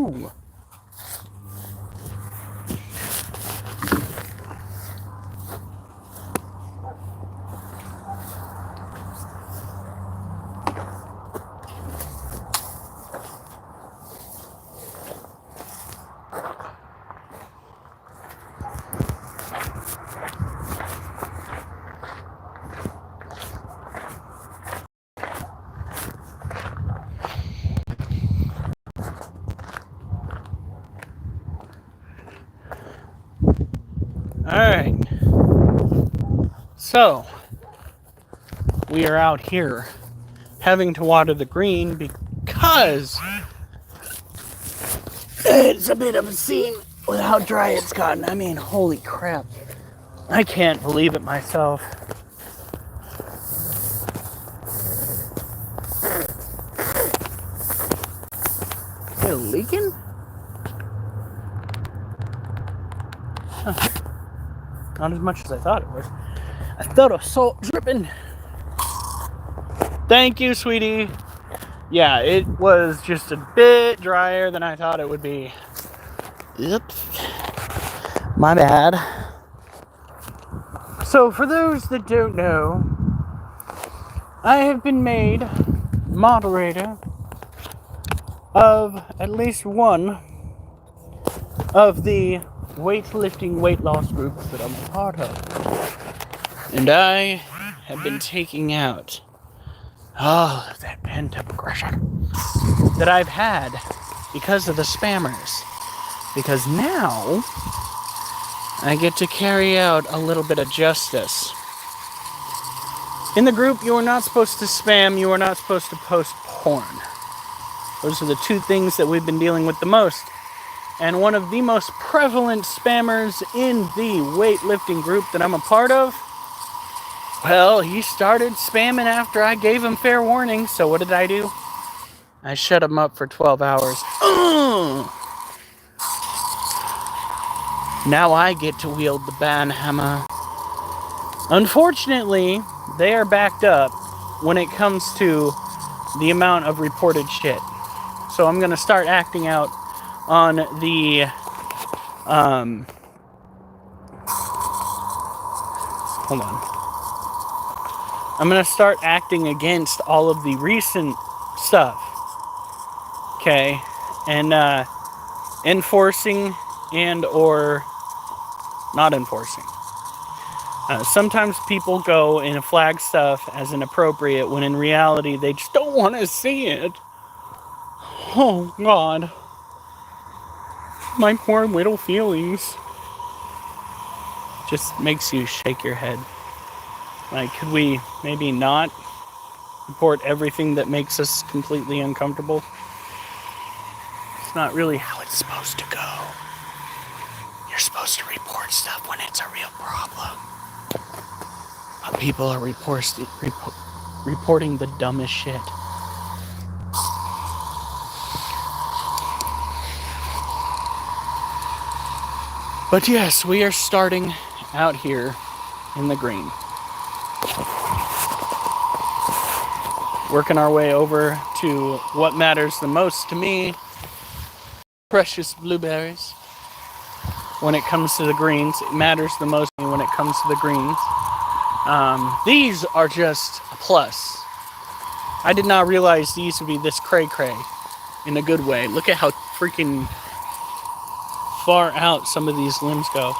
you. Alright, so we are out here having to water the green because it's a bit obscene with how dry it's gotten. I mean, holy crap. I can't believe it myself. Is it leaking? Huh. Not as much as I thought it was. I thought it was salt dripping. Thank you, sweetie. Yeah, it was just a bit drier than I thought it would be. Oops. My bad. So, for those that don't know, I have been made moderator of at least one of the weightlifting weight loss groups that I'm a part of. And I have been taking out all of that pent-up aggression that I've had because of the spammers. Because now I get to carry out a little bit of justice. In the group, you are not supposed to spam, you are not supposed to post porn. Those are the two things that we've been dealing with the most. And one of the most prevalent spammers in the weightlifting group that I'm a part of, well, he started spamming after I gave him fair warning. So what did I do? I shut him up for 12 hours. Now I get to wield the ban hammer. Unfortunately, they are backed up when it comes to the amount of reported shit. So I'm going to start acting out on the, hold on. I'm going to start acting against all of the recent stuff. Okay? And, enforcing and or not enforcing. Sometimes people go and flag stuff as inappropriate when in reality they just don't want to see it. Oh, God. My poor little feelings. Just makes you shake your head. Like, could we maybe not report everything that makes us completely uncomfortable? It's not really how it's supposed to go. You're supposed to report stuff when it's a real problem. But people are reporting the dumbest shit. But yes, we are starting out here in the green. Working our way over to what matters the most to me. Precious blueberries. When it comes to the greens, it matters the most to me when it comes to the greens. These are just a plus. I did not realize these would be this cray-cray in a good way. Look at how freaking far out some of these limbs go.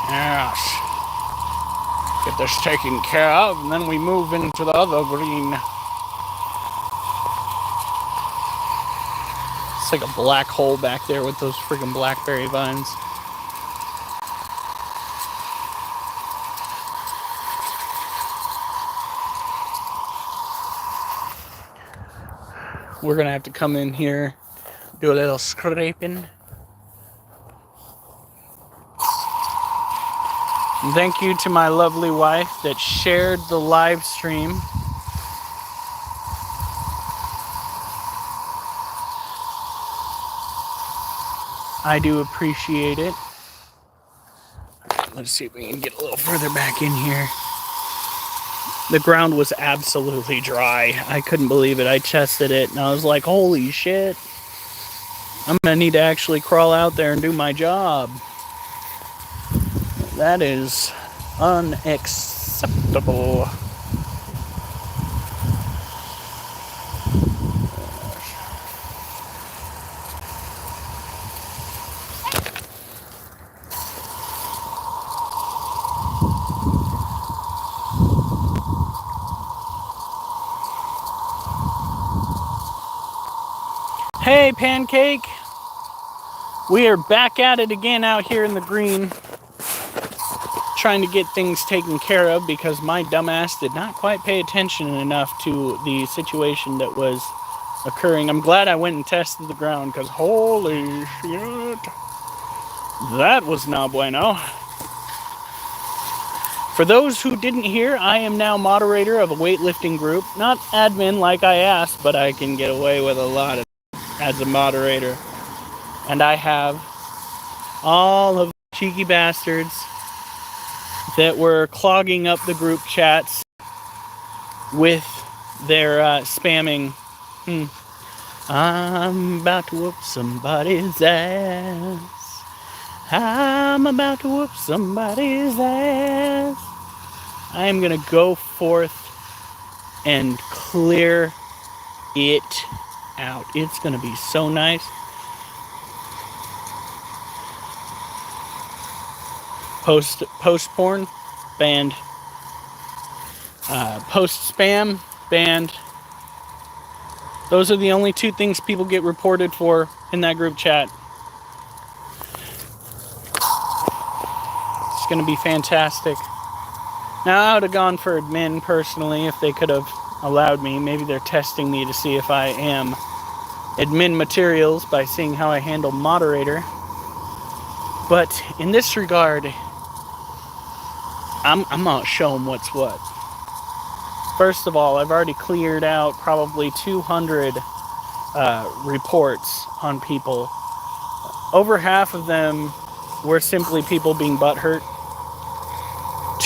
Yes. Get this taken care of, and then we move into the other green. It's like a black hole back there with those freaking blackberry vines. We're gonna have to come in here, do a little scraping. And thank you to my lovely wife that shared the live stream. I do appreciate it. Let's see if we can get a little further back in here. The ground was absolutely dry. I couldn't believe it. I tested it and I was like, holy shit. I'm gonna need to actually crawl out there and do my job. That is unacceptable. Hey, Pancake. We are back at it again out here in the green, trying to get things taken care of because my dumbass did not quite pay attention enough to the situation that was occurring. I'm glad I went and tested the ground because holy shit, that was not bueno. For those who didn't hear, I am now moderator of a weightlifting group. Not admin like I asked, but I can get away with a lot of as a moderator. And I have all of the cheeky bastards that were clogging up the group chats with their spamming. I'm about to whoop somebody's ass. I'm about to whoop somebody's ass. I am going to go forth and clear it out. It's going to be so nice. Post porn, banned. Post spam, banned. Those are the only two things people get reported for in that group chat. It's going to be fantastic. Now, I would have gone for admin personally if they could have allowed me. Maybe they're testing me to see if I am admin materials by seeing how I handle moderator. But in this regard, I'm gonna show them what's what. First of all, I've already cleared out probably 200 reports on people. Over half of them were simply people being butthurt,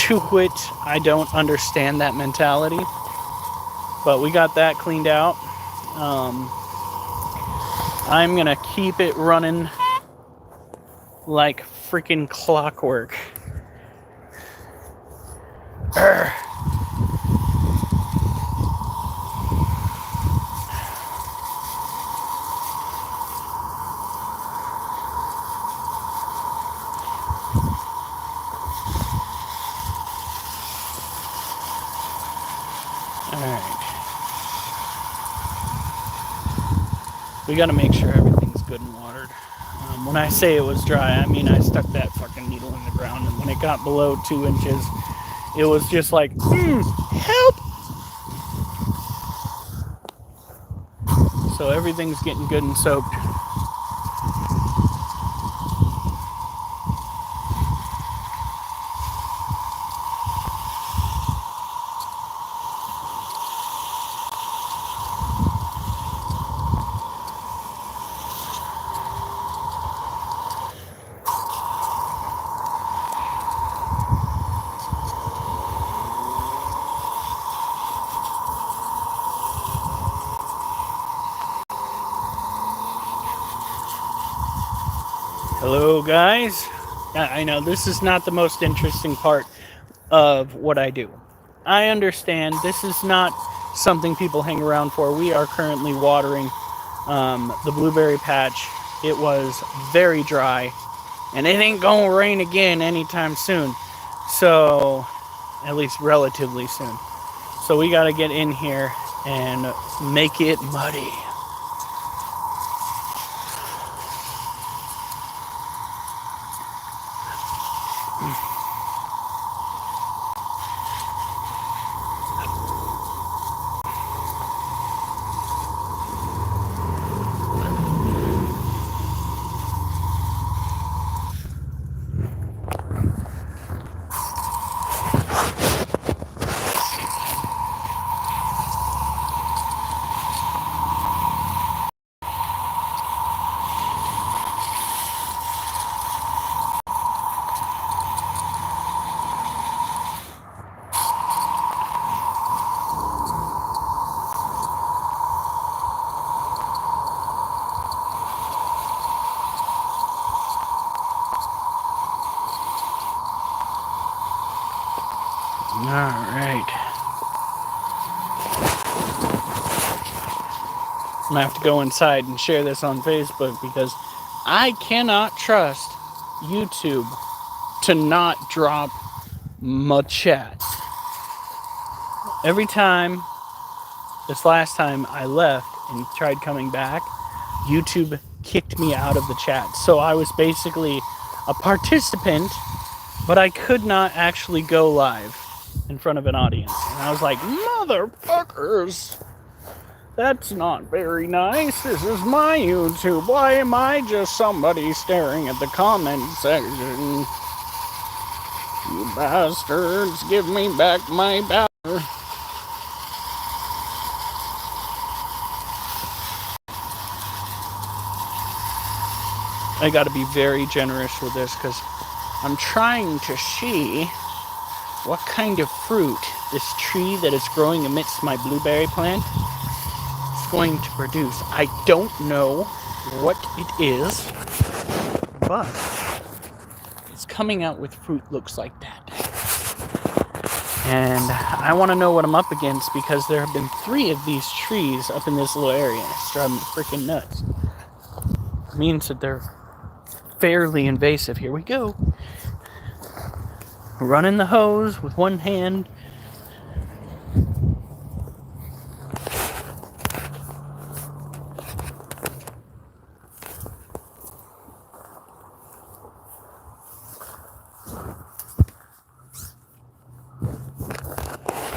to which I don't understand that mentality. But we got that cleaned out. I'm gonna keep it running like freaking clockwork. Urgh. We gotta make sure everything's good and watered. When I say it was dry, I mean I stuck that fucking needle in the ground, and when it got below 2 inches, it was just like, help! So everything's getting good and soaked. Hello, guys. I know this is not the most interesting part of what I do. I understand this is not something people hang around for. We are currently watering the blueberry patch. It was very dry, and it ain't gonna rain again anytime soon. So, at least relatively soon. So we gotta get in here and make it muddy. I'm gonna have to go inside and share this on Facebook because I cannot trust YouTube to not drop my chat. Every time, this last time I left and tried coming back, YouTube kicked me out of the chat. So I was basically a participant, but I could not actually go live in front of an audience. And I was like, motherfuckers, that's not very nice. This is my YouTube. Why am I just somebody staring at the comment section? You bastards, give me back my power. I gotta be very generous with this because I'm trying to see what kind of fruit this tree that is growing amidst my blueberry plant is going to produce. I don't know what it is, but it's coming out with fruit looks like that. And I want to know what I'm up against because there have been 3 of these trees up in this little area. It's driving me freaking nuts. It means that they're fairly invasive. Here we go. Running the hose with one hand.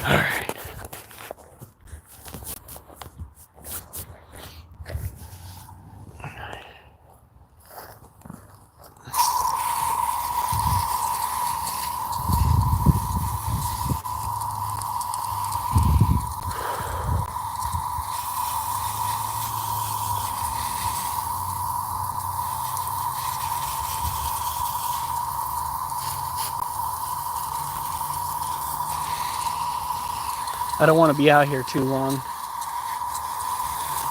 Alright. I don't want to be out here too long.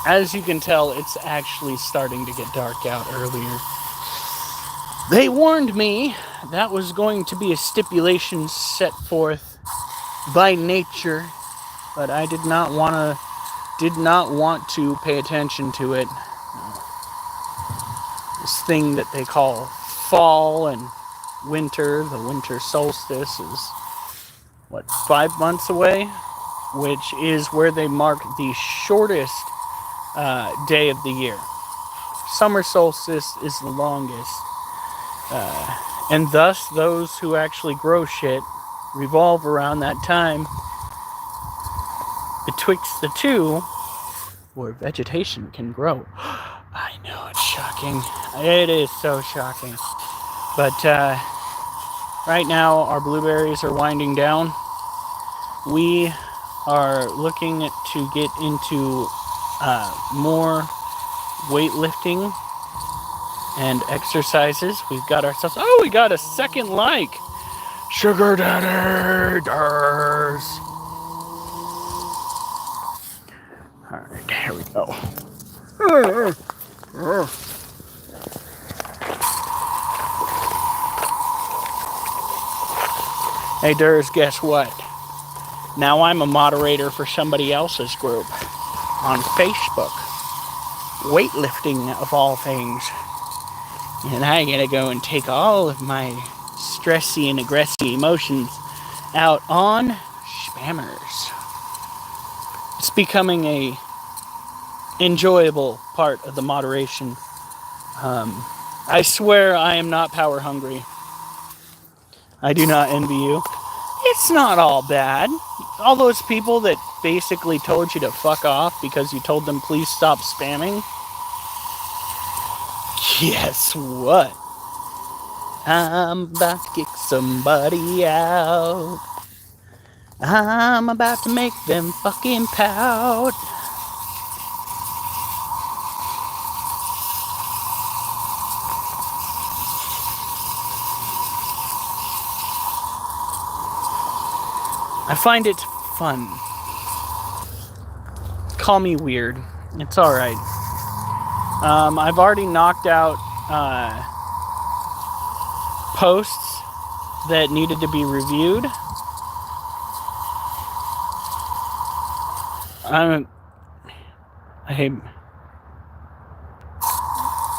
As you can tell, it's actually starting to get dark out earlier. They warned me that was going to be a stipulation set forth by nature, but I did not want to pay attention to it. This thing that they call fall and winter, the winter solstice is, 5 months away? Which is where they mark the shortest day of the year. Summer solstice is the longest. And thus, those who actually grow shit revolve around that time betwixt the two where vegetation can grow. I know, it's shocking. It is so shocking. But right now, our blueberries are winding down. We are looking to get into more weightlifting and exercises. We've got ourselves... Oh, we got a second like! Sugar daddy! Alright, here we go. Hey, Durs, guess what? Now I'm a moderator for somebody else's group on Facebook. Weightlifting, of all things. And I gotta go and take all of my stressy and aggressive emotions out on spammers. It's becoming a enjoyable part of the moderation. I swear I am not power hungry. I do not envy you. It's not all bad. All those people that basically told you to fuck off because you told them please stop spamming. Guess what? I'm about to kick somebody out. I'm about to make them fucking pout. I find it fun. Call me weird. It's alright. I've already knocked out posts that needed to be reviewed.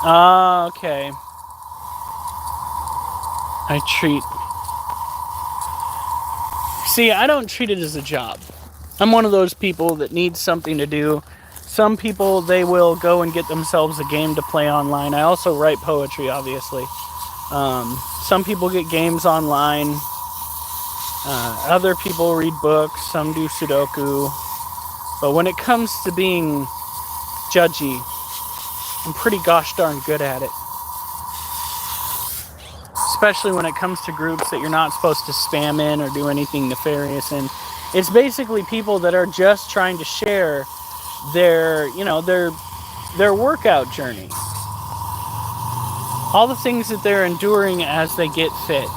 Okay. I treat... See, I don't treat it as a job. I'm one of those people that needs something to do. Some people, they will go and get themselves a game to play online. I also write poetry, obviously. Some people get games online. Other people read books. Some do Sudoku. But when it comes to being judgy, I'm pretty gosh darn good at it. Especially when it comes to groups that you're not supposed to spam in or do anything nefarious in. It's basically people that are just trying to share their workout journey. All the things that they're enduring as they get fit.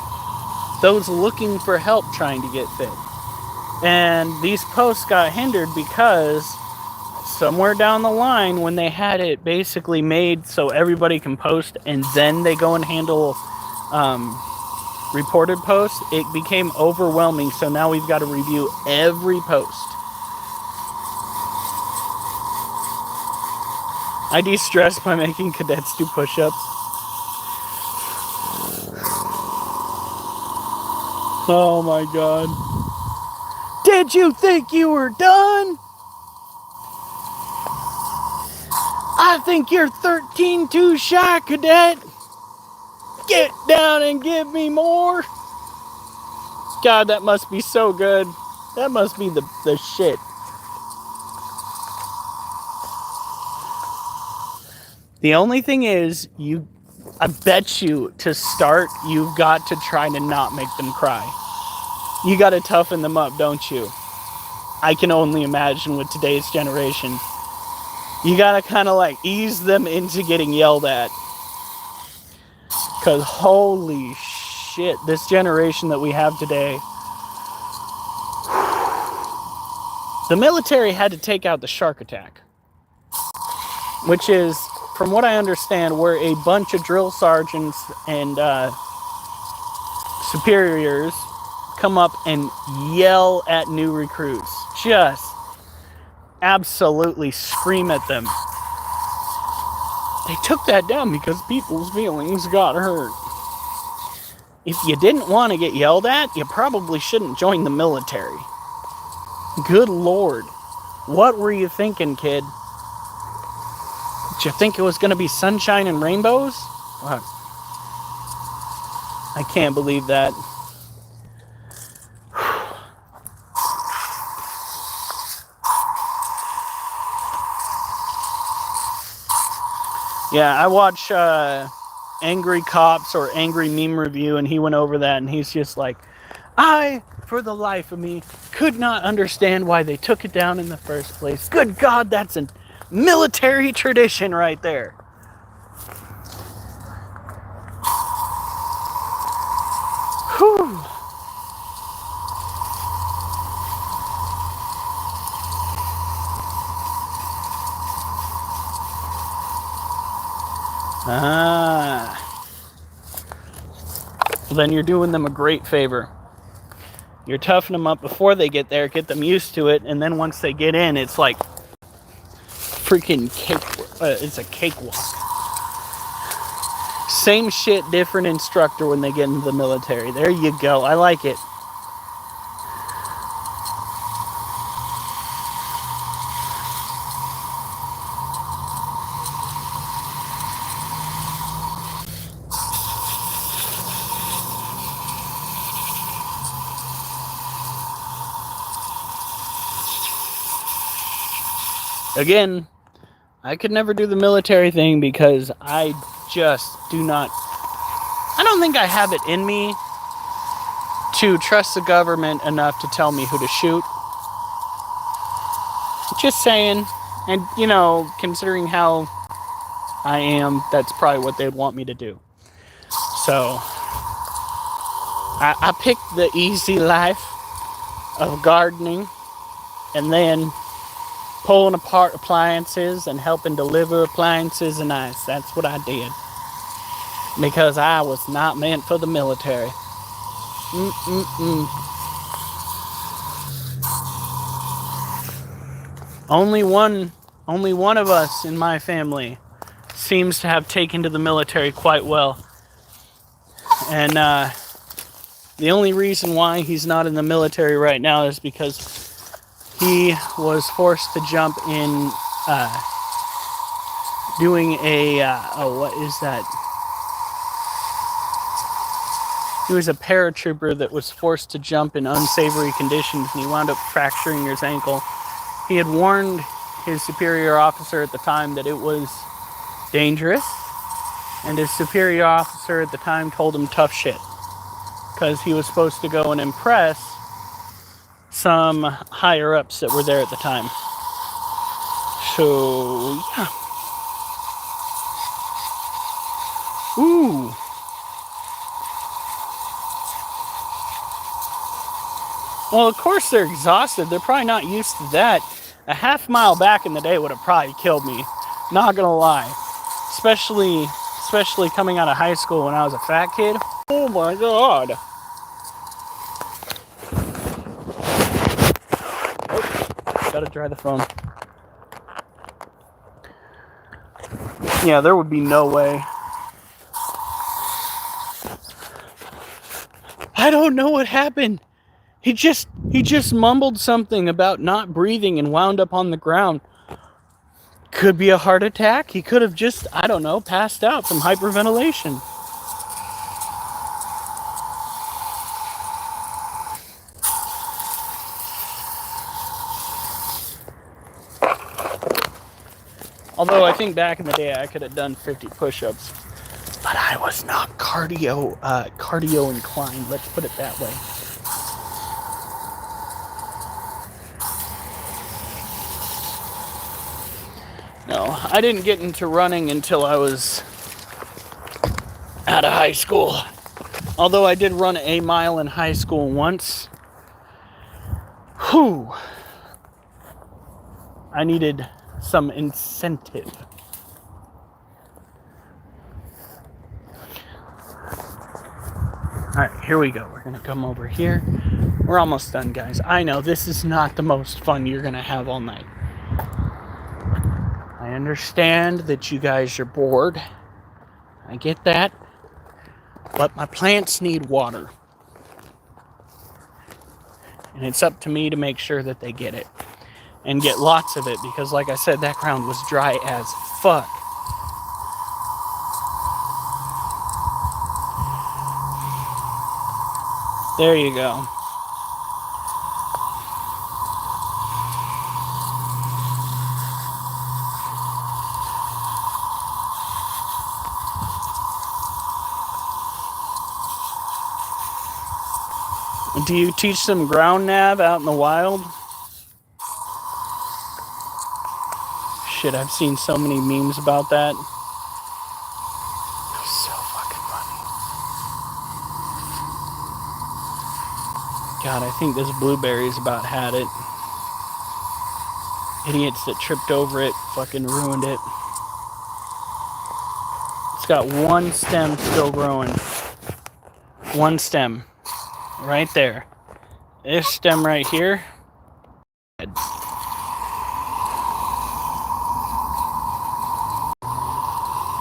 Those looking for help trying to get fit. And these posts got hindered because somewhere down the line, when they had it basically made so everybody can post and then they go and handle reported posts, it became overwhelming. So now we've got to review every post. I de-stress by making cadets do push-ups. Oh my god. Did you think you were done? I think you're 13 too shy, cadet. Get down and give me more. God, that must be so good. That must be the shit. The only thing is, I bet you, to start, you've got to try to not make them cry. You got to toughen them up, don't you? I can only imagine with today's generation. You got to kind of like ease them into getting yelled at. Because holy shit, this generation that we have today. The military had to take out the shark attack. Which is, from what I understand, where a bunch of drill sergeants and superiors come up and yell at new recruits. Just absolutely scream at them. They took that down because people's feelings got hurt. If you didn't want to get yelled at, you probably shouldn't join the military. Good Lord. What were you thinking, kid? Did you think it was going to be sunshine and rainbows? What? I can't believe that. Yeah, I watch Angry Cops or Angry Meme Review, and he went over that, and he's just like, I, for the life of me, could not understand why they took it down in the first place. Good God, that's a military tradition right there. Whew. Well, then you're doing them a great favor. You're toughing them up before they get there, get them used to it, and then once they get in, it's like freaking cake. It's a cakewalk. Same shit, different instructor when they get into the military. There you go. I like it. Again, I could never do the military thing because I just do not... I don't think I have it in me to trust the government enough to tell me who to shoot. Just saying. And, you know, considering how I am, that's probably what they'd want me to do. So, I picked the easy life of gardening and then pulling apart appliances and helping deliver appliances and ice. That's what I did. Because I was not meant for the military. Only one of us in my family seems to have taken to the military quite well. And the only reason why he's not in the military right now is because he was forced to jump in doing a, what is that? He was a paratrooper that was forced to jump in unsavory conditions, and he wound up fracturing his ankle. He had warned his superior officer at the time that it was dangerous, and his superior officer at the time told him tough shit, because he was supposed to go and impress some higher-ups that were there at the time. So, yeah. Ooh. Well, of course they're exhausted. They're probably not used to that. A half mile back in the day would have probably killed me. Not gonna lie. Especially coming out of high school when I was a fat kid. Oh my god. Oh, gotta dry the phone. Yeah, there would be no way. I don't know what happened. He just mumbled something about not breathing and wound up on the ground. Could be a heart attack. He could have just, I don't know, passed out from hyperventilation. Although I think back in the day I could have done 50 push-ups. But I was not cardio inclined, let's put it that way. No, I didn't get into running until I was out of high school. Although I did run a mile in high school once. Whew. I needed some incentive. Alright, here we go. We're going to come over here. We're almost done, guys. I know this is not the most fun you're going to have all night. I understand that you guys are bored. I get that. But my plants need water. And it's up to me to make sure that they get it. And get lots of it, because like I said, that ground was dry as fuck. There you go. Do you teach them ground nav out in the wild? Shit, I've seen so many memes about that. So fucking funny. God, I think this blueberry's about had it. Idiots that tripped over it fucking ruined it. It's got one stem still growing. One stem. Right there. This stem right here.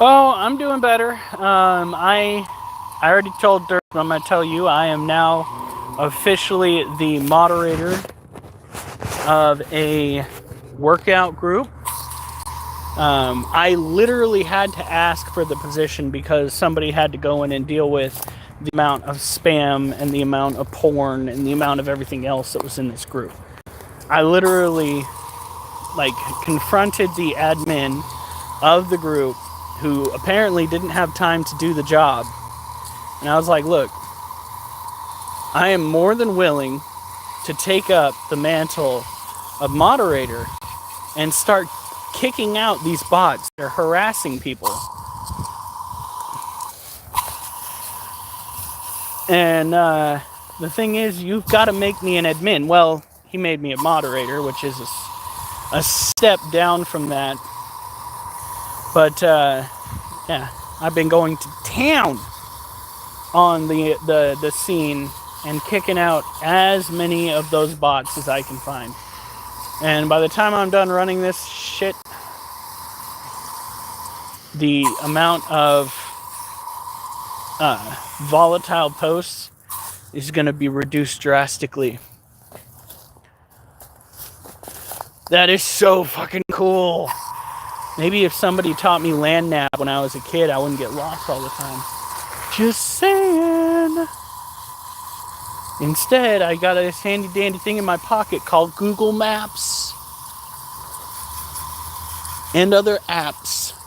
Oh, I'm doing better. I already told Dirk, but I'm going to tell you, I am now officially the moderator of a workout group. I literally had to ask for the position because somebody had to go in and deal with the amount of spam and the amount of porn and the amount of everything else that was in this group. I literally, confronted the admin of the group, who apparently didn't have time to do the job. And I was like, look, I am more than willing to take up the mantle of moderator and start kicking out these bots that are harassing people. And the thing is, you've got to make me an admin. Well, he made me a moderator, which is a step down from that. But, yeah, I've been going to town on the scene and kicking out as many of those bots as I can find. And by the time I'm done running this shit, the amount of volatile posts is going to be reduced drastically. That is so fucking cool. Maybe if somebody taught me land nav when I was a kid, I wouldn't get lost all the time. Just saying. Instead, I got this handy dandy thing in my pocket called Google Maps and other apps.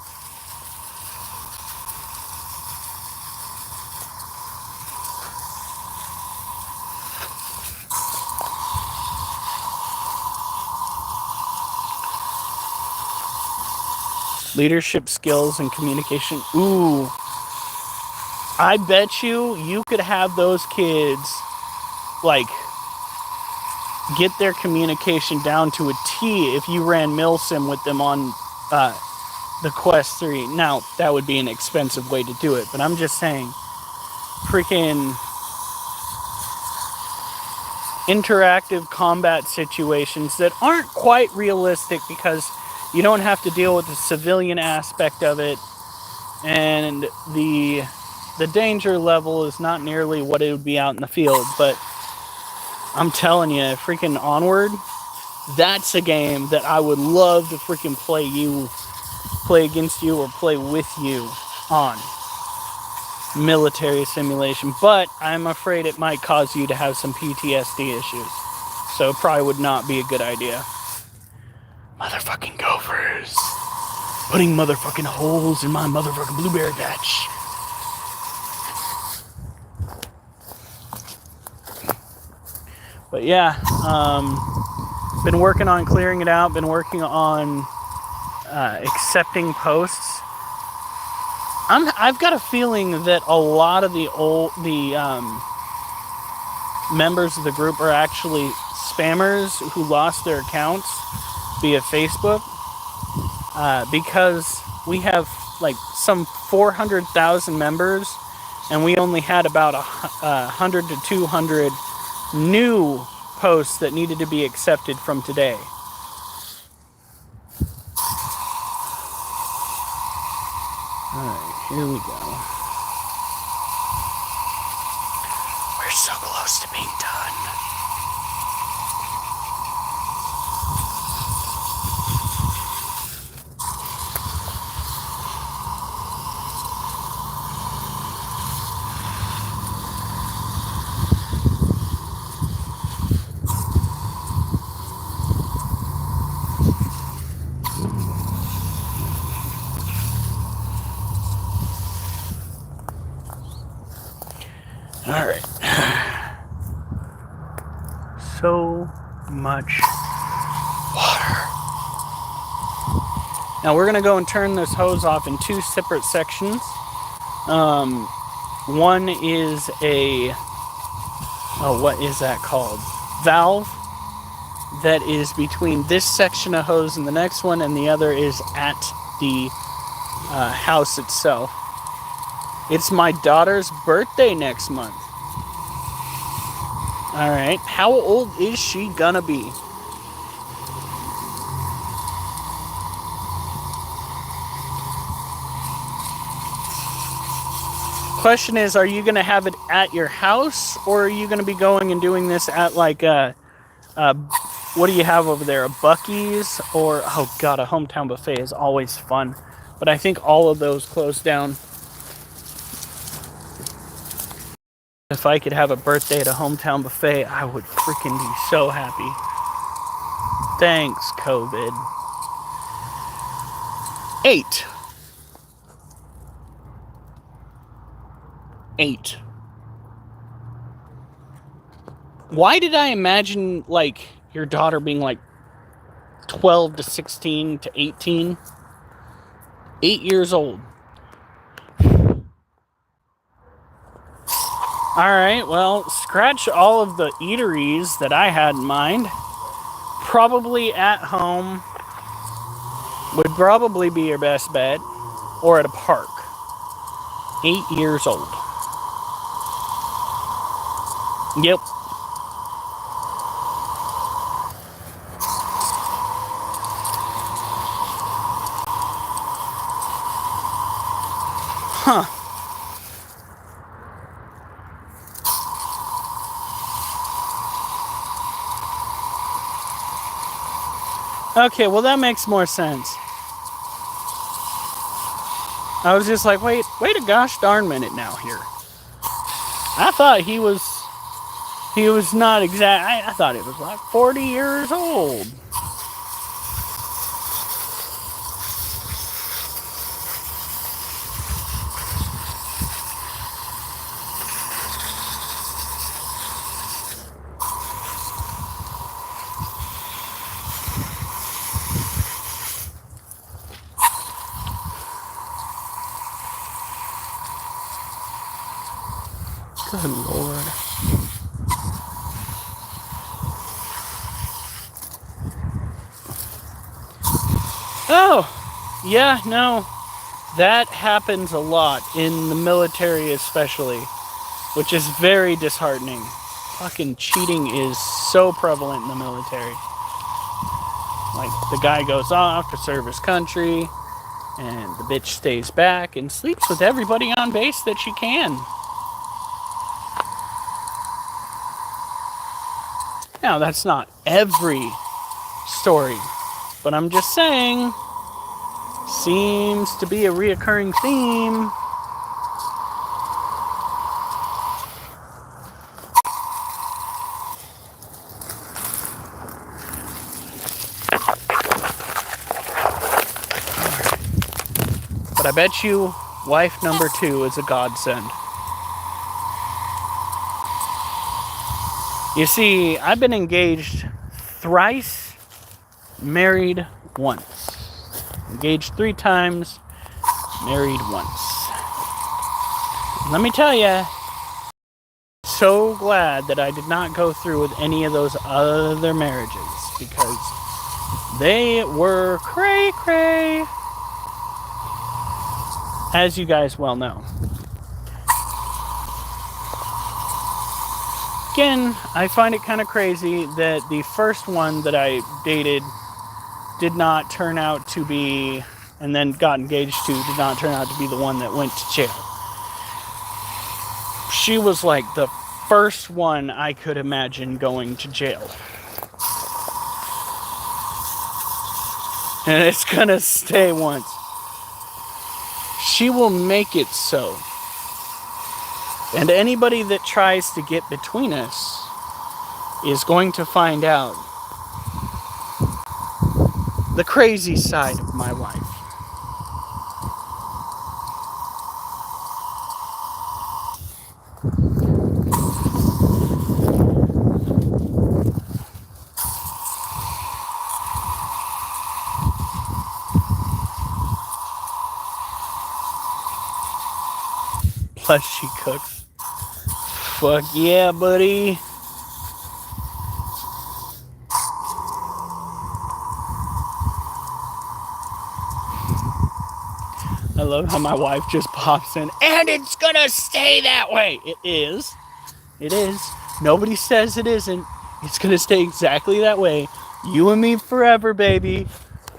Leadership skills and communication. Ooh. I bet you could have those kids, like, get their communication down to a T if you ran Milsim with them on the Quest 3. Now, that would be an expensive way to do it, but I'm just saying, freaking interactive combat situations that aren't quite realistic because you don't have to deal with the civilian aspect of it, and the danger level is not nearly what it would be out in the field. But I'm telling you, freaking Onward, that's a game that I would love to freaking play against you or play with you on. Military simulation. But I'm afraid it might cause you to have some PTSD issues. So it probably would not be a good idea. Motherfucking gophers. Putting motherfucking holes in my motherfucking blueberry patch. But yeah, been working on clearing it out, been working on accepting posts. I've got a feeling that a lot of the members of the group are actually spammers who lost their accounts via Facebook, because we have like some 400,000 members, and we only had about 100 to 200 new posts that needed to be accepted from today. Alright, here we go. We're so close to being done. Alright. So much water. Now we're going to go and turn this hose off in two separate sections. One is a... oh, what is that called? Valve. That is between this section of hose and the next one, and the other is at the house itself. It's my daughter's birthday next month. Alright, how old is she gonna be? Question is, are you gonna have it at your house, or are you gonna be going and doing this at like what do you have over there? A Buc-ee's? Or, oh god, a hometown buffet is always fun. But I think all of those closed down. If I could have a birthday at a hometown buffet, I would freaking be so happy. Thanks, COVID. 8. Why did I imagine, like, your daughter being, like, 12 to 16 to 18? 8 years old. Alright, well, scratch all of the eateries that I had in mind. Probably at home would probably be your best bet, or at a park. 8 years old. Yep. Huh. Okay, well that makes more sense. I was just like, wait a gosh darn minute now here. I thought he was not exact. I thought it was like 40 years old. Good Lord. Oh, yeah, no. That happens a lot in the military especially, which is very disheartening. Fucking cheating is so prevalent in the military. Like, the guy goes off to serve his country, and the bitch stays back and sleeps with everybody on base that she can. Now, that's not every story, but I'm just saying, seems to be a reoccurring theme. But I bet you wife number 2 is a godsend. You see, I've been engaged thrice, married once. Engaged 3 times, married once. Let me tell you, so glad that I did not go through with any of those other marriages, because they were cray-cray, as you guys well know. Again, I find it kind of crazy that the first one that I dated did not turn out to be, and then got engaged to, did not turn out to be the one that went to jail. She was like the first one I could imagine going to jail. And it's gonna stay once. She will make it so. And anybody that tries to get between us is going to find out the crazy side of my wife. Plus she cooks. Fuck yeah, buddy. I love how my wife just pops in, and it's gonna stay that way. It is. It is. Nobody says it isn't. It's gonna stay exactly that way. You and me forever, baby.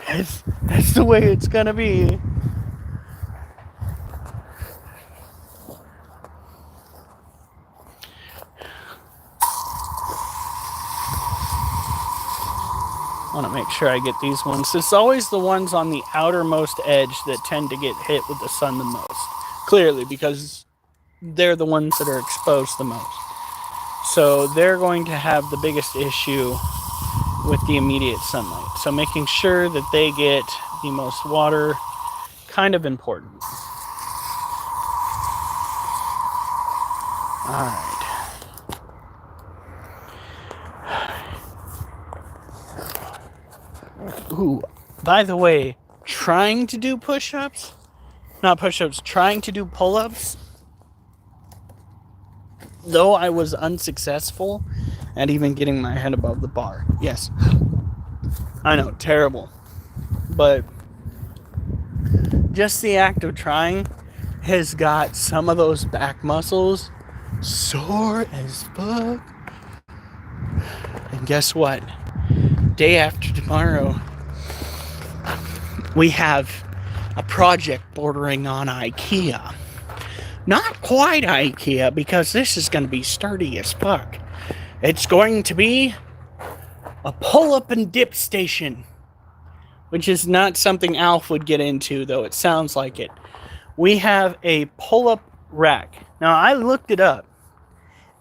That's the way it's gonna be. I want to make sure I get these ones. It's always the ones on the outermost edge that tend to get hit with the sun the most. Clearly, because they're the ones that are exposed the most. So they're going to have the biggest issue with the immediate sunlight. So making sure that they get the most water, kind of important. Alright. Ooh, by the way, trying to do push-ups, not push-ups, trying to do pull-ups, though I was unsuccessful at even getting my head above the bar. Yes, I know, terrible. But just the act of trying has got some of those back muscles sore as fuck. And guess what? Day after tomorrow, we have a project bordering on IKEA. Not quite IKEA, because this is going to be sturdy as fuck. It's going to be a pull-up and dip station, which is not something Alf would get into, though it sounds like it. We have a pull-up rack. Now, I looked it up,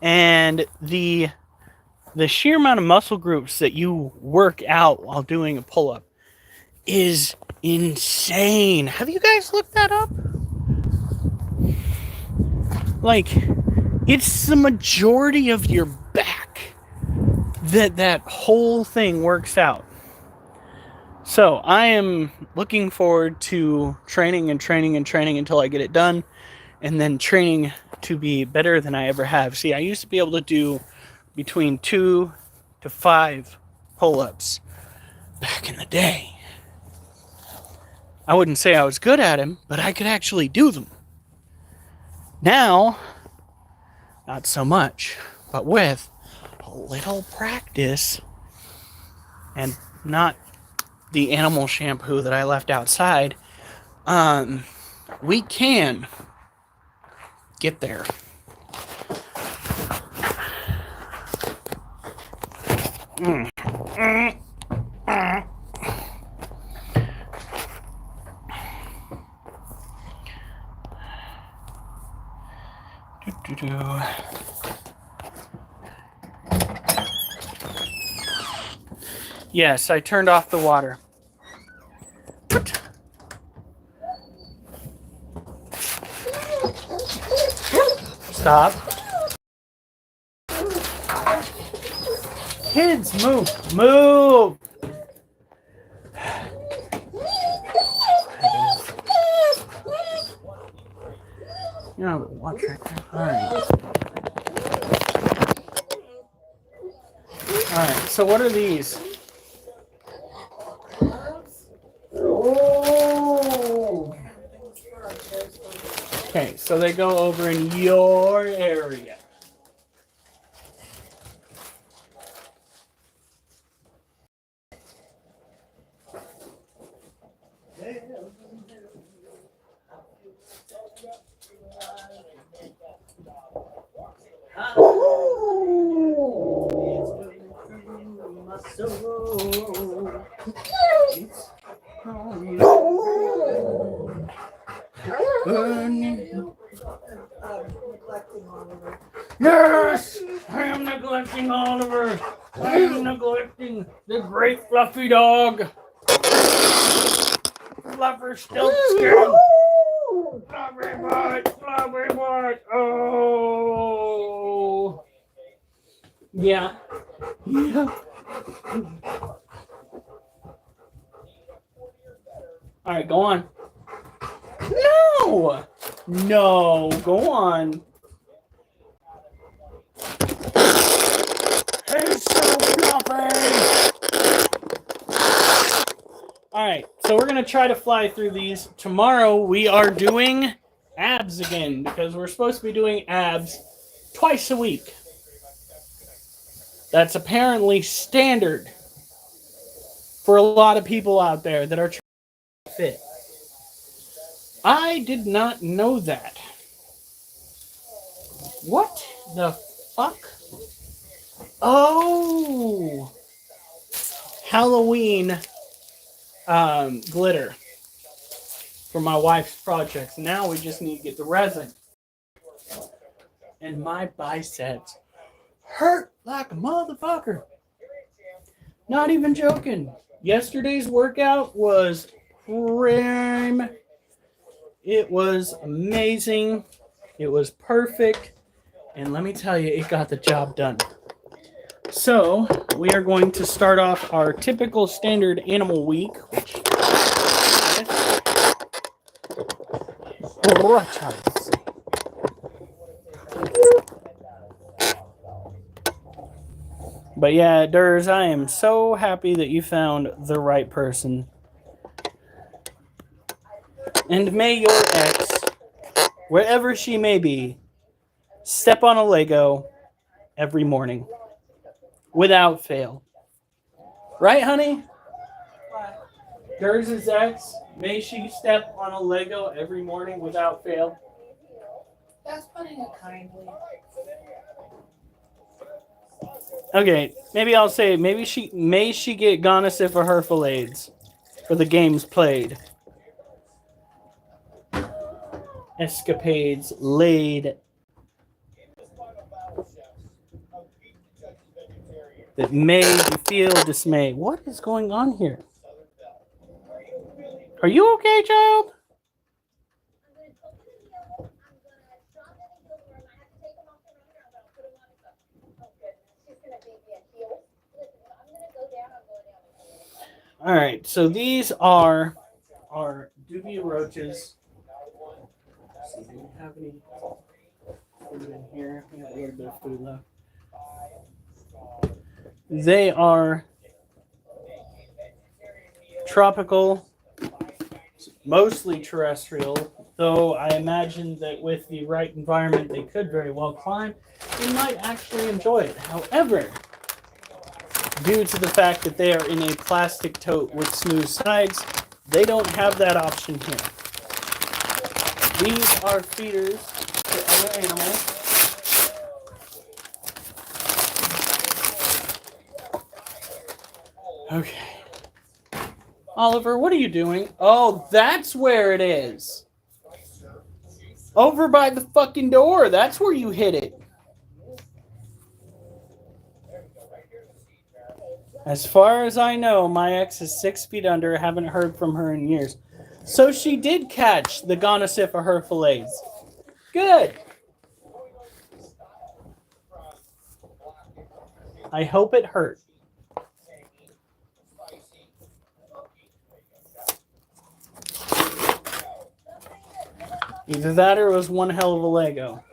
and the sheer amount of muscle groups that you work out while doing a pull-up is insane. Have you guys looked that up? Like, it's the majority of your back that whole thing works out. So I am looking forward to training until I get it done, and then training to be better than I ever have. See, I used to be able to do between 2 to 5 pull-ups back in the day. I wouldn't say I was good at them, but I could actually do them. Now, not so much, but with a little practice and not the animal shampoo that I left outside, we can get there. Yes, I turned off the water. Stop. Kids, move. Move. You know, watch right there. Alright. Alright, so what are these? Oh. Okay, so they go over in your area. Yes! I am neglecting Oliver. I am neglecting the great fluffy dog. Fluffer stilt skin. Fluffy butt, fluffy butt. Oh. Yeah. Yeah. Alright, go on. No! No, go on. It's so fluffy! Alright, so we're going to try to fly through these. Tomorrow we are doing abs again, because we're supposed to be doing abs twice a week. That's apparently standard for a lot of people out there that are trying to fit. I did not know that. What the fuck? Oh! Halloween glitter for my wife's projects. Now we just need to get the resin. And my biceps hurt like a motherfucker. Not even joking. Yesterday's workout was prime. It was amazing. It was perfect. And let me tell you, it got the job done. So, we are going to start off our typical standard animal week, which but yeah, Durs, I am so happy that you found the right person. And may your ex, wherever she may be, step on a Lego every morning. Without fail. Right, honey? Durs' ex, may she step on a Lego every morning without fail. That's putting it kindly. Okay, maybe I'll say maybe she get gonorrhea for her fillets for the games played. Escapades laid that made you feel dismay. What is going on here? Are you okay, child? All right, so these are our dubia roaches. Let's see, do we have any food in here? We got a little bit of food left. They are tropical, mostly terrestrial, though I imagine that with the right environment they could very well climb. They might actually enjoy it. However, due to the fact that they are in a plastic tote with smooth sides, they don't have that option here. These are feeders to other animals. Okay. Oliver, what are you doing? Oh, that's where it is. Over by the fucking door. That's where you hit it. As far as I know, my ex is 6 feet under. Haven't heard from her in years. So she did catch the gonorrhea for her fillets. Good. I hope it hurt. Either that or it was one hell of a Lego.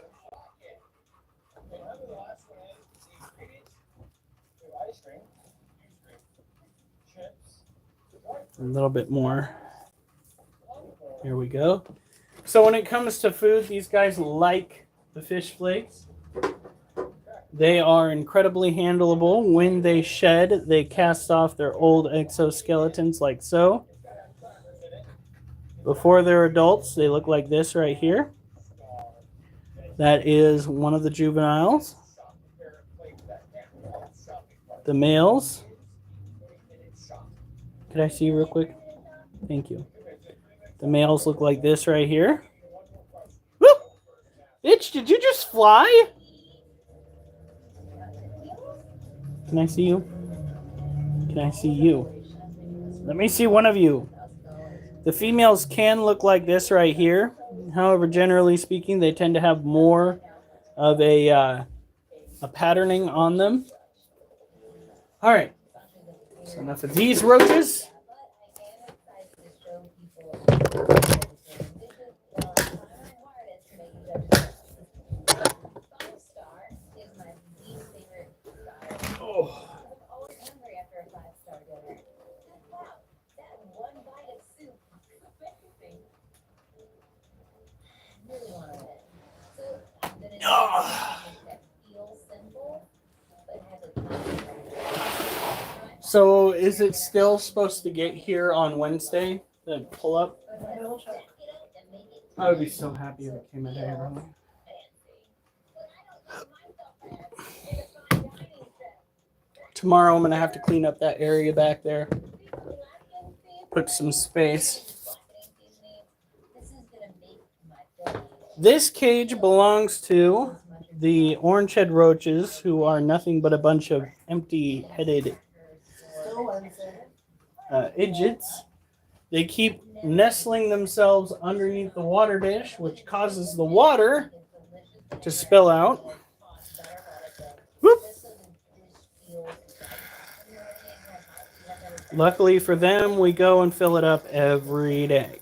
A little bit more. Here we go. So when it comes to food, these guys like the fish flakes. They are incredibly handleable. When they shed, they cast off their old exoskeletons like so. Before they're adults, they look like this right here. That is one of the juveniles. The males. Could I see you real quick? Thank you. The males look like this right here. Woo! Bitch, did you just fly? Can I see you? Can I see you? Let me see one of you. The females can look like this right here. However, generally speaking, they tend to have more of a patterning on them. All right. So enough of these roaches. Oh. So is it still supposed to get here on Wednesday? The pull up? I would be so happy if it came a day early. Tomorrow I'm going to have to clean up that area back there. Put some space. This cage belongs to the orange-head roaches, who are nothing but a bunch of empty-headed idiots. They keep nestling themselves underneath the water dish, which causes the water to spill out. Whoop. Luckily for them, we go and fill it up every day.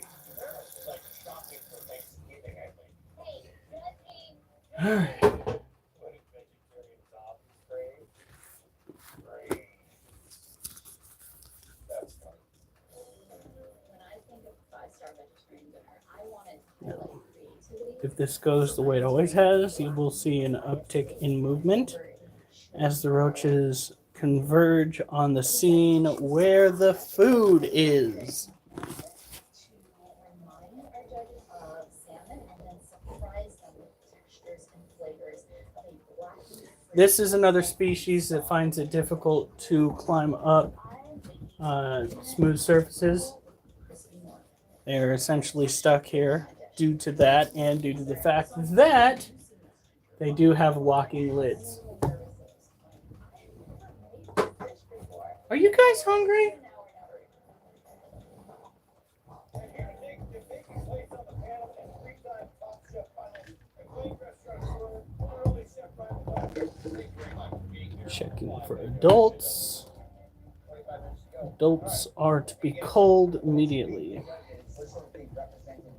All right. If this goes the way it always has, you will see an uptick in movement as the roaches converge on the scene where the food is. This is another species that finds it difficult to climb up smooth surfaces. They're essentially stuck here due to that and due to the fact that they do have walking lids. Are you guys hungry? Checking for adults. Adults are to be culled immediately.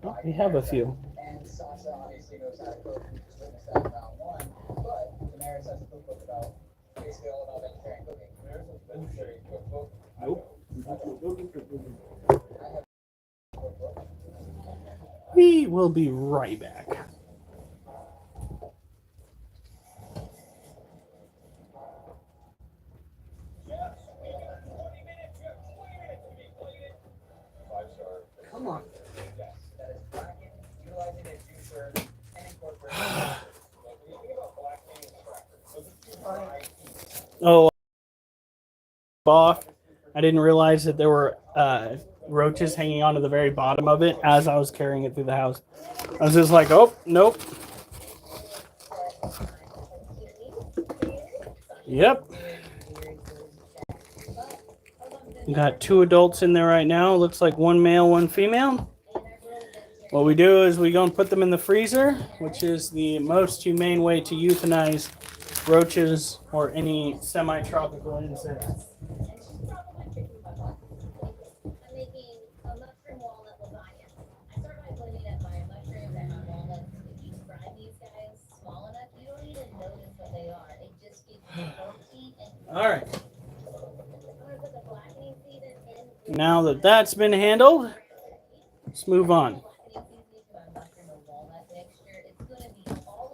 Oh, we have a few. Nope. We will be right back. Come on. Oh, off. I didn't realize that there were roaches hanging onto the very bottom of it as I was carrying it through the house. I was just like, oh, nope. Yep. We got 2 adults in there right now. Looks like 1 male, 1 female. What we do is we go and put them in the freezer, which is the most humane way to euthanize roaches or any semi-tropical insects. All right. Now that that's been handled, let's move on.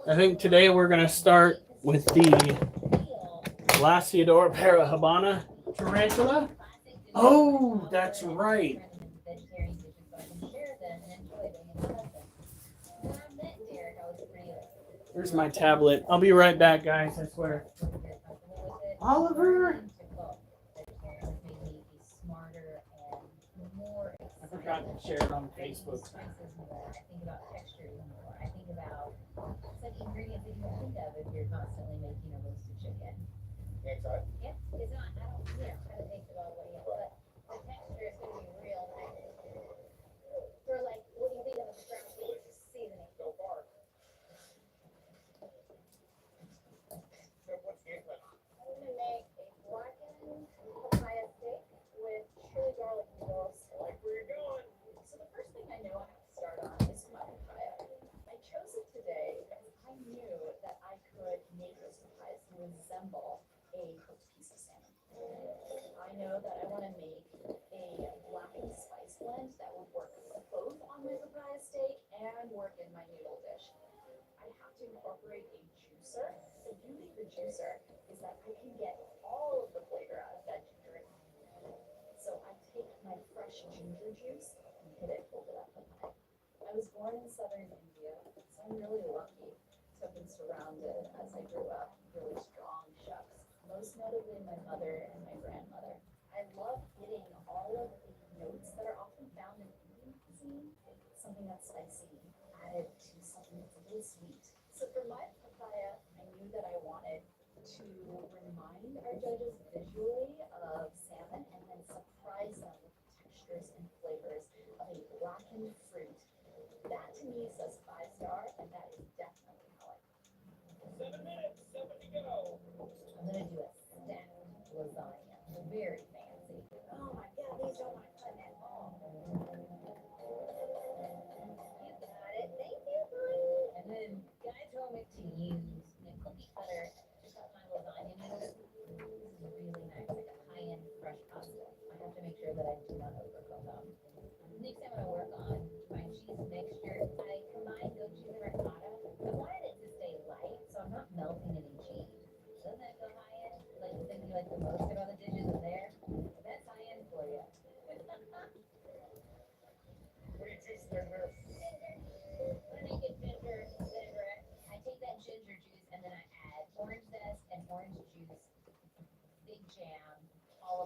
I think today we're going to start with the Glaciador parahabana tarantula. Oh, that's right. Here's my tablet. I'll be right back, guys, I swear. Oliver? I forgot to share it on Facebook.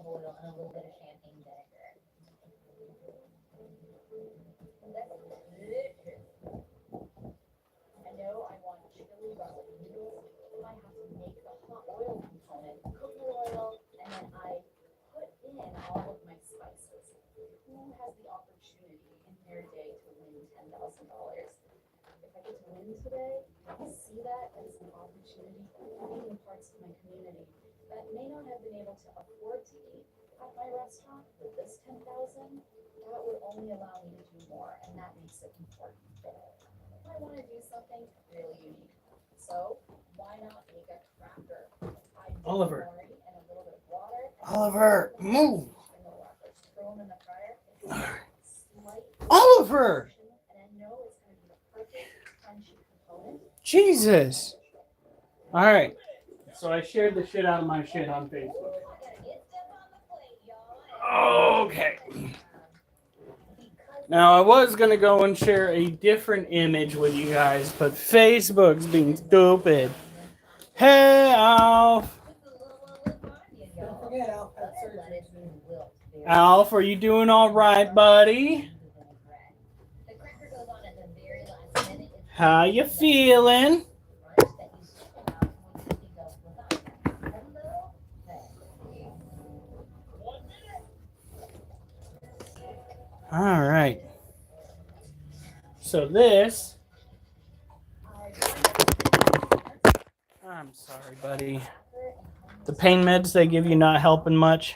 olive oil and a little bit of champagne vinegar. That's delicious. I know I want chili garlic noodles. I have to make the hot oil component, cook the oil, and then I put in all of my spices. Who has the opportunity in their day to win $10,000? If I get to win today, I see that as an opportunity for feeding parts of my community that may not have been able to afford to eat at my restaurant. With this 10,000, that would only allow me to do more, and that makes it important. I want to do something really unique. So why not make a cracker? I dip Oliver. nori and a little bit of water. Oliver, move. In the water. Throw them in the fryer. It's slight Oliver. and I know it's going to be the perfect crunchy component. Jesus. All right. So I shared the shit out of my shit on Facebook. Okay. Now, I was going to go and share a different image with you guys, but Facebook's being stupid. Hey, Alf. Don't forget, Alf had surgery. Alf, are you doing all right, buddy? How you feeling? All right. So this... I'm sorry, buddy. The pain meds they give you not helping much.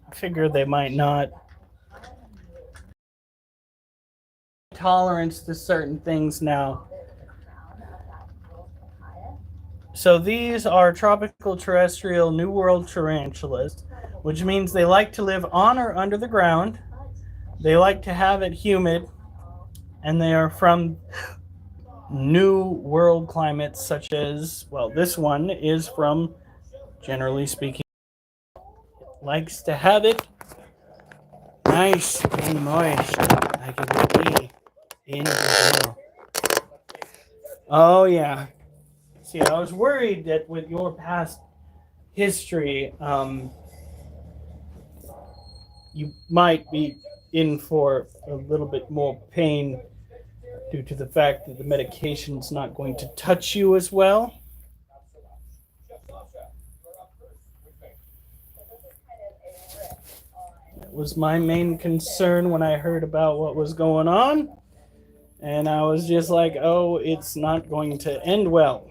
I figure they might not. Tolerance to certain things now. So these are tropical terrestrial New World tarantulas, which means they like to live on or under the ground. They like to have it humid, and they are from New World climates such as, well, this one is from, generally speaking, likes to have it nice and moist, like it would be in Brazil. Oh, yeah. See, I was worried that with your past history, you might be in for a little bit more pain due to the fact that the medication's not going to touch you as well. That was my main concern when I heard about what was going on. And I was just like, oh, it's not going to end well.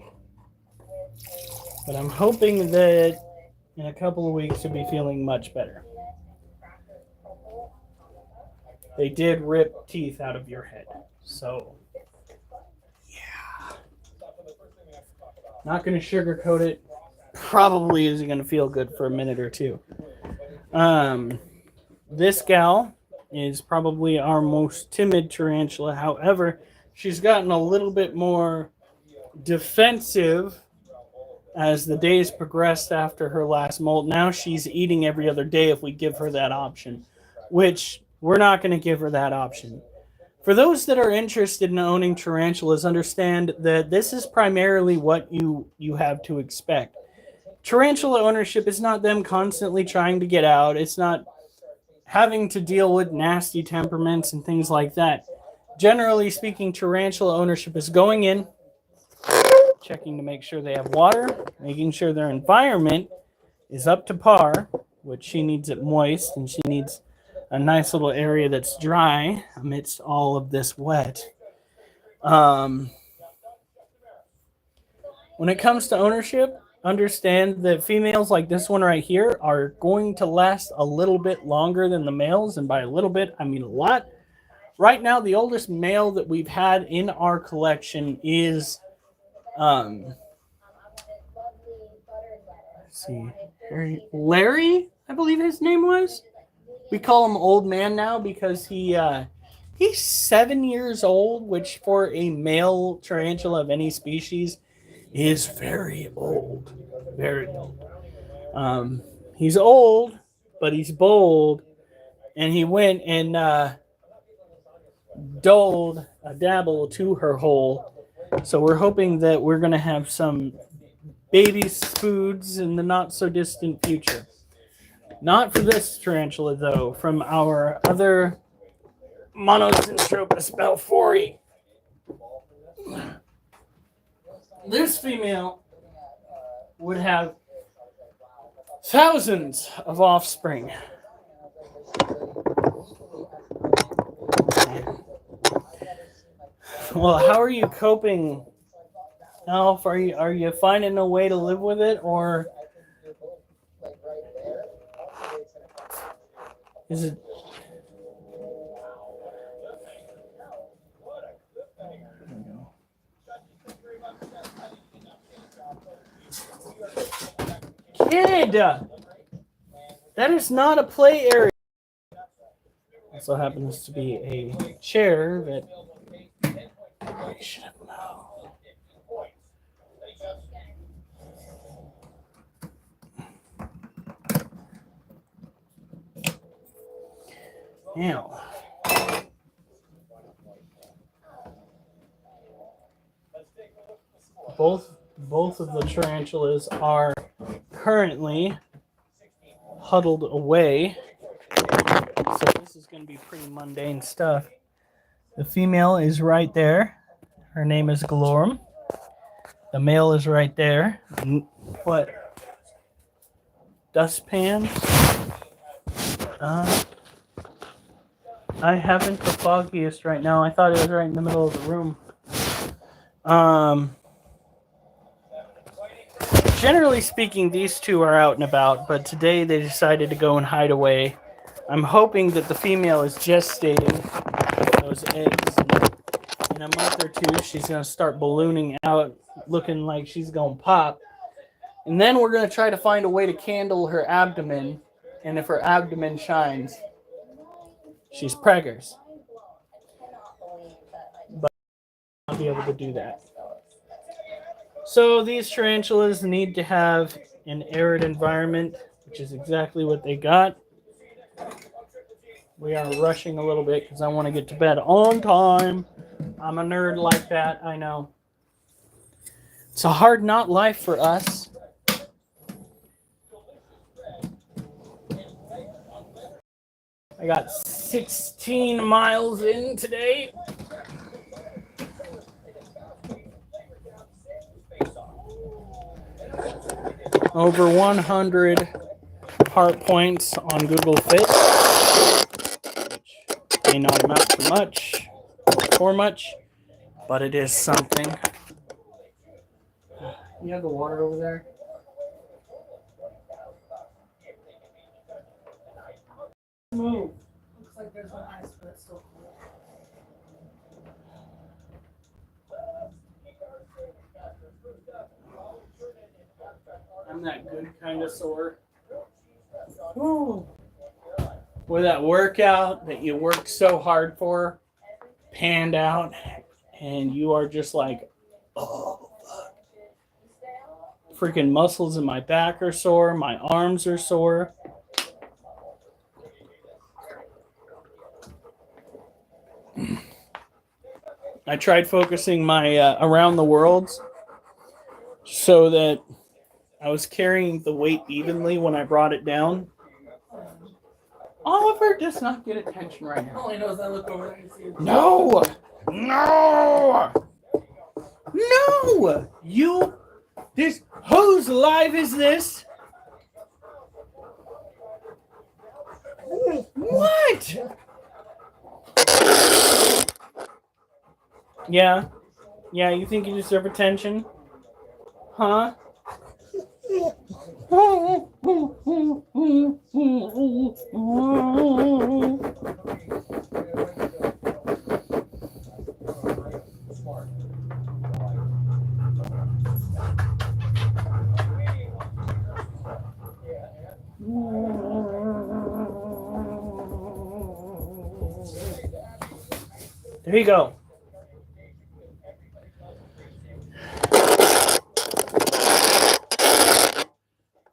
But I'm hoping that in a couple of weeks you'll be feeling much better. They did rip teeth out of your head. So, yeah. Not going to sugarcoat it. Probably isn't going to feel good for a minute or two. This gal is probably our most timid tarantula. However, she's gotten a little bit more defensive as the days progressed after her last molt. Now she's eating every other day if we give her that option, which we're not going to give her that option. For those that are interested in owning tarantulas, understand that this is primarily what you have to expect. Tarantula ownership is not them constantly trying to get out. It's not having to deal with nasty temperaments and things like that. Generally speaking, tarantula ownership is going in, checking to make sure they have water, making sure their environment is up to par, which she needs it moist, and she needs a nice little area that's dry amidst all of this wet. When it comes to ownership, understand that females like this one right here are going to last a little bit longer than the males, and by a little bit, I mean a lot. Right now, the oldest male that we've had in our collection is, let's see, Larry, I believe his name was. We call him Old Man now because he's 7 years old, which for a male tarantula of any species is very old. Very old. He's old, but he's bold, and he went and doled a dabble to her hole. So we're hoping that we're going to have some baby foods in the not so distant future. Not for this tarantula, though. From our other Monosyntropus balfouri. This female would have thousands of offspring. Well, how are you coping, Alf? Are you finding a way to live with it, or is it? Kid, that is not a play area. Also happens to be a chair that I should have known. Now, both of the tarantulas are currently huddled away. So this is going to be pretty mundane stuff. The female is right there. Her name is Galorum. The male is right there. What? Dustpan? I haven't the foggiest right now. I thought it was right in the middle of the room. Generally speaking, these two are out and about, but today they decided to go and hide away. I'm hoping that the female is gestating those eggs. And in a month or two, she's going to start ballooning out, looking like she's going to pop. And then we're going to try to find a way to candle her abdomen. And if her abdomen shines, she's preggers. But I'll not be able to do that. So these tarantulas need to have an arid environment, which is exactly what they got. We are rushing a little bit because I want to get to bed on time. I'm a nerd like that, I know. It's a hard not life for us. I got 16 miles in today. Over 100 heart points on Google Fit, which may not amount to much or for much, but it is something. You have the water over there? Move. Looks like there's one ice, but it's still cool. I'm that good kind of sore. Ooh. Where that workout that you worked so hard for panned out, and you are just like, oh, fuck. Freaking muscles in my back are sore, my arms are sore. I tried focusing my around the worlds so that I was carrying the weight evenly when I brought it down. Oliver does not get attention right now. All he knows is I look over there and see him. No! No! No! You... This... Whose live is this? What? Yeah? Yeah, you think you deserve attention? Huh? There you go.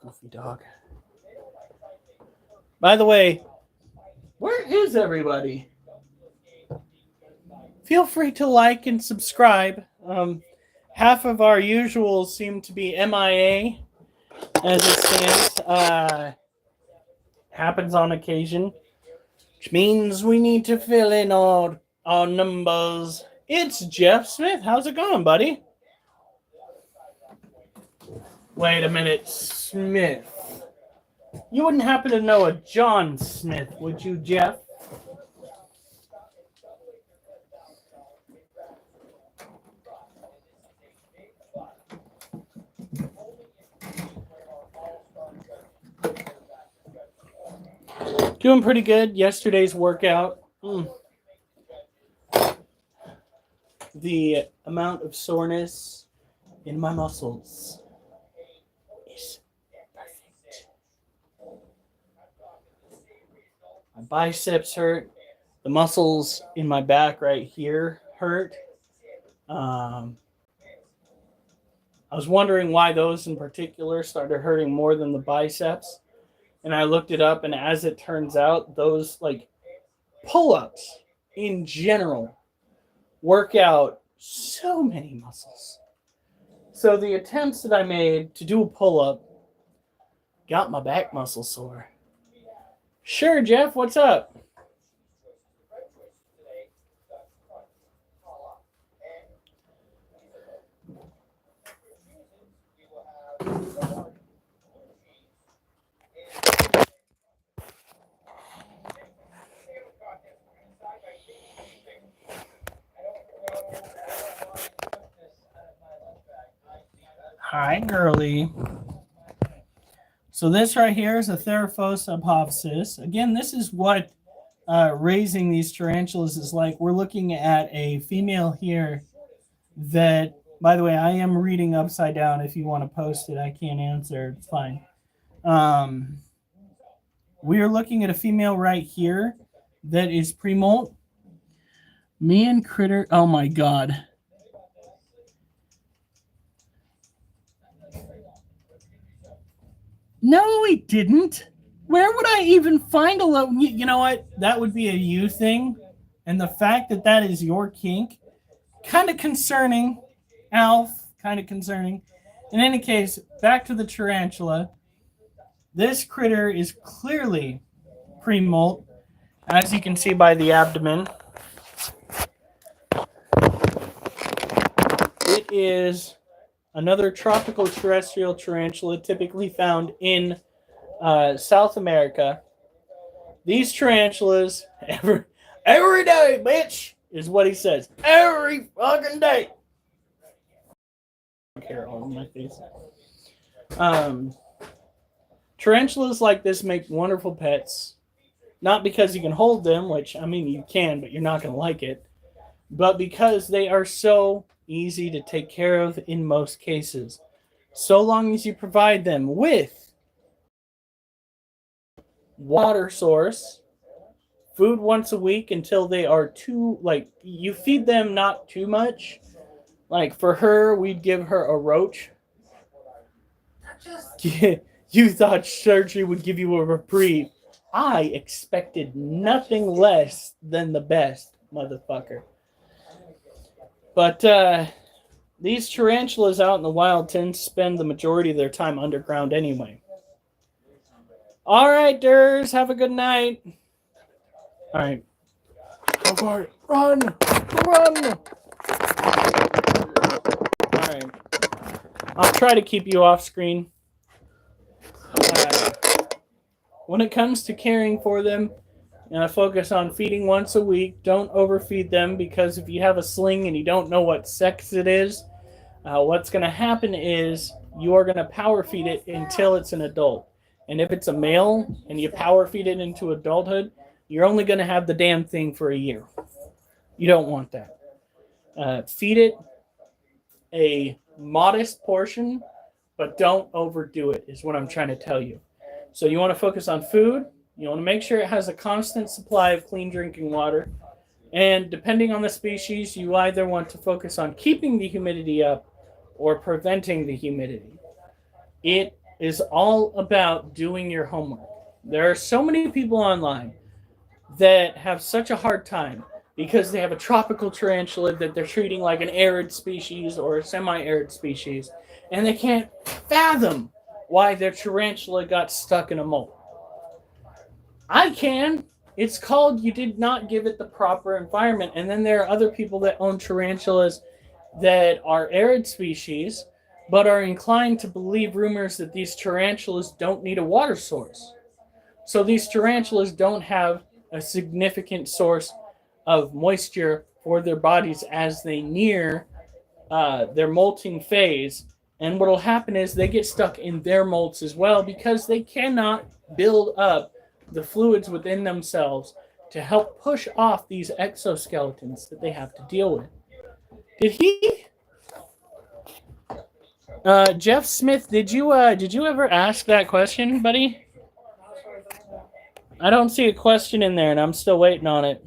Goofy dog. By the way, where is everybody? Feel free to like and subscribe. Half of our usuals seem to be MIA as it stands. happens on occasion, which means we need to fill in our numbers. It's Jeff Smith. How's it going, buddy? Wait a minute, Smith. You wouldn't happen to know a John Smith, would you, Jeff? Doing pretty good. Yesterday's workout. The amount of soreness in my muscles is perfect. My biceps hurt. The muscles in my back right here hurt. I was wondering why those in particular started hurting more than the biceps. And I looked it up, and as it turns out, those like pull-ups in general work out so many muscles. So the attempts that I made to do a pull-up got my back muscle sore. Sure, Jeff, what's up? Hi, girly. So this right here is a Theraphos apophysis. Again, this is what raising these tarantulas is like. We're looking at a female here that, by the way, I am reading upside down. If you want to post it, I can't answer. It's fine. We are looking at a female right here that is pre-molt. Me and Critter, oh my God. No, he didn't. Where would I even find a low? You know what? That would be a you thing. And the fact that that is your kink, kind of concerning. Alf, kind of concerning. In any case, back to the tarantula. This critter is clearly pre-molt, as you can see by the abdomen. It is another tropical terrestrial tarantula typically found in South America. These tarantulas, every day, bitch, is what he says. Every fucking day. Hair all over my face. Tarantulas like this make wonderful pets. Not because you can hold them, which, I mean, you can, but you're not going to like it. But because they are so easy to take care of in most cases. So long as you provide them with water source, food once a week until they are you feed them not too much. Like for her, we'd give her a roach. You thought surgery would give you a reprieve. I expected nothing less than the best, motherfucker. But these tarantulas out in the wild tend to spend the majority of their time underground anyway. All right, Durs, have a good night. All right. Go for it. Run! Run! All right. I'll try to keep you off screen. When it comes to caring for them, focus on feeding once a week. Don't overfeed them, because if you have a sling and you don't know what sex it is, what's going to happen is you are going to power feed it until it's an adult. And if it's a male and you power feed it into adulthood, you're only going to have the damn thing for a year. You don't want that. Feed it a modest portion, but don't overdo it, is what I'm trying to tell you. So you want to focus on food. You want to make sure it has a constant supply of clean drinking water. And depending on the species, you either want to focus on keeping the humidity up or preventing the humidity. It is all about doing your homework. There are so many people online that have such a hard time because they have a tropical tarantula that they're treating like an arid species or a semi-arid species, and they can't fathom why their tarantula got stuck in a mold. I can. It's called you did not give it the proper environment. And then there are other people that own tarantulas that are arid species, but are inclined to believe rumors that these tarantulas don't need a water source. So these tarantulas don't have a significant source of moisture for their bodies as they near their molting phase. And what will happen is they get stuck in their molts as well because they cannot build up the fluids within themselves to help push off these exoskeletons that they have to deal with. Did he? Jeff Smith, did you ever ask that question, buddy? I don't see a question in there, and I'm still waiting on it.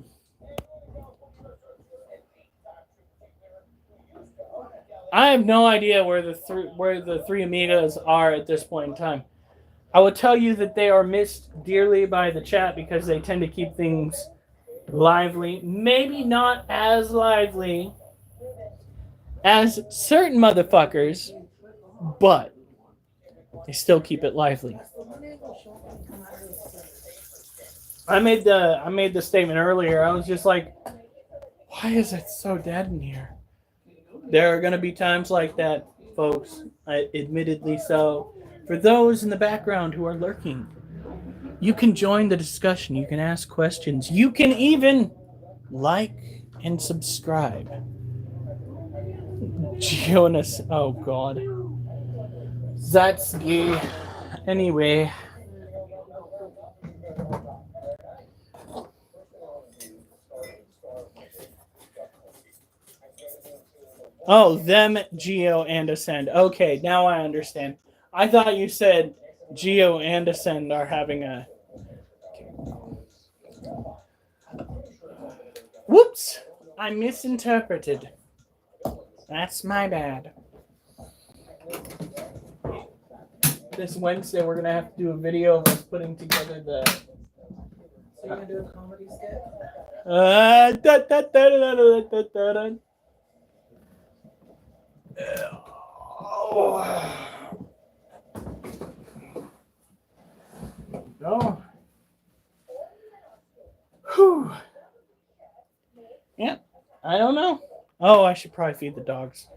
I have no idea where the three amigas are at this point in time. I will tell you that they are missed dearly by the chat because they tend to keep things lively. Maybe not as lively as certain motherfuckers, but they still keep it lively. I made the statement earlier. I was just like, why is it so dead in here? There are going to be times like that, folks. Admittedly so. For those in the background who are lurking, you can join the discussion. You can ask questions. You can even like and subscribe. Jonas, oh god. That's gay. Anyway. Oh, them, Geo, and Ascend. Okay, now I understand. I thought you said Geo and Ascend are having a... Whoops! I misinterpreted. That's my bad. This Wednesday, we're going to have to do a video of us putting together the... So you're going to do a comedy skit? No. Whew. Yeah, I don't know. Oh, I should probably feed the dogs.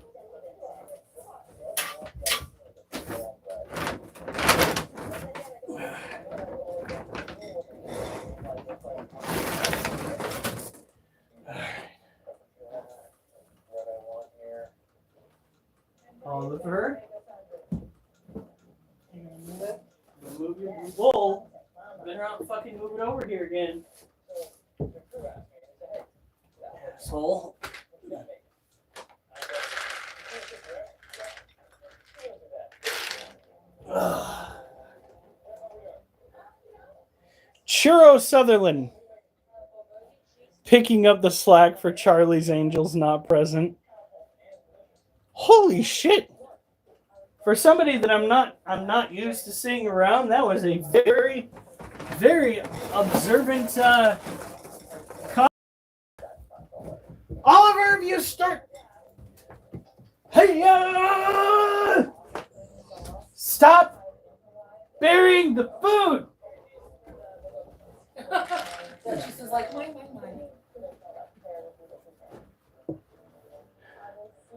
Oliver, move your bowl. Better not fucking move it over here again. Asshole. Churro Sutherland picking up the slack for Charlie's Angels not present. Holy shit! For somebody that I'm not used to seeing around, that was a very, very observant. Oliver, if you start, hey, stop burying the food. She's just like, my.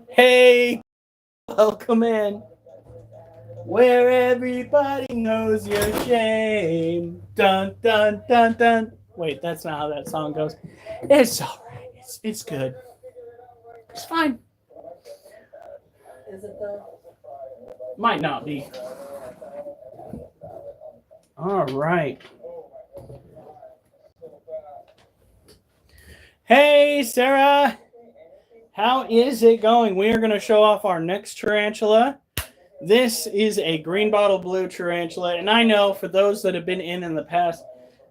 Hey, welcome in. Where everybody knows your shame. Dun, dun, dun, dun. Wait, that's not how that song goes. It's all right. It's good. It's fine. Is it though? Might not be. All right. Hey, Sarah. How is it going? We are going to show off our next tarantula. This is a green bottle blue tarantula. And I know for those that have been in the past,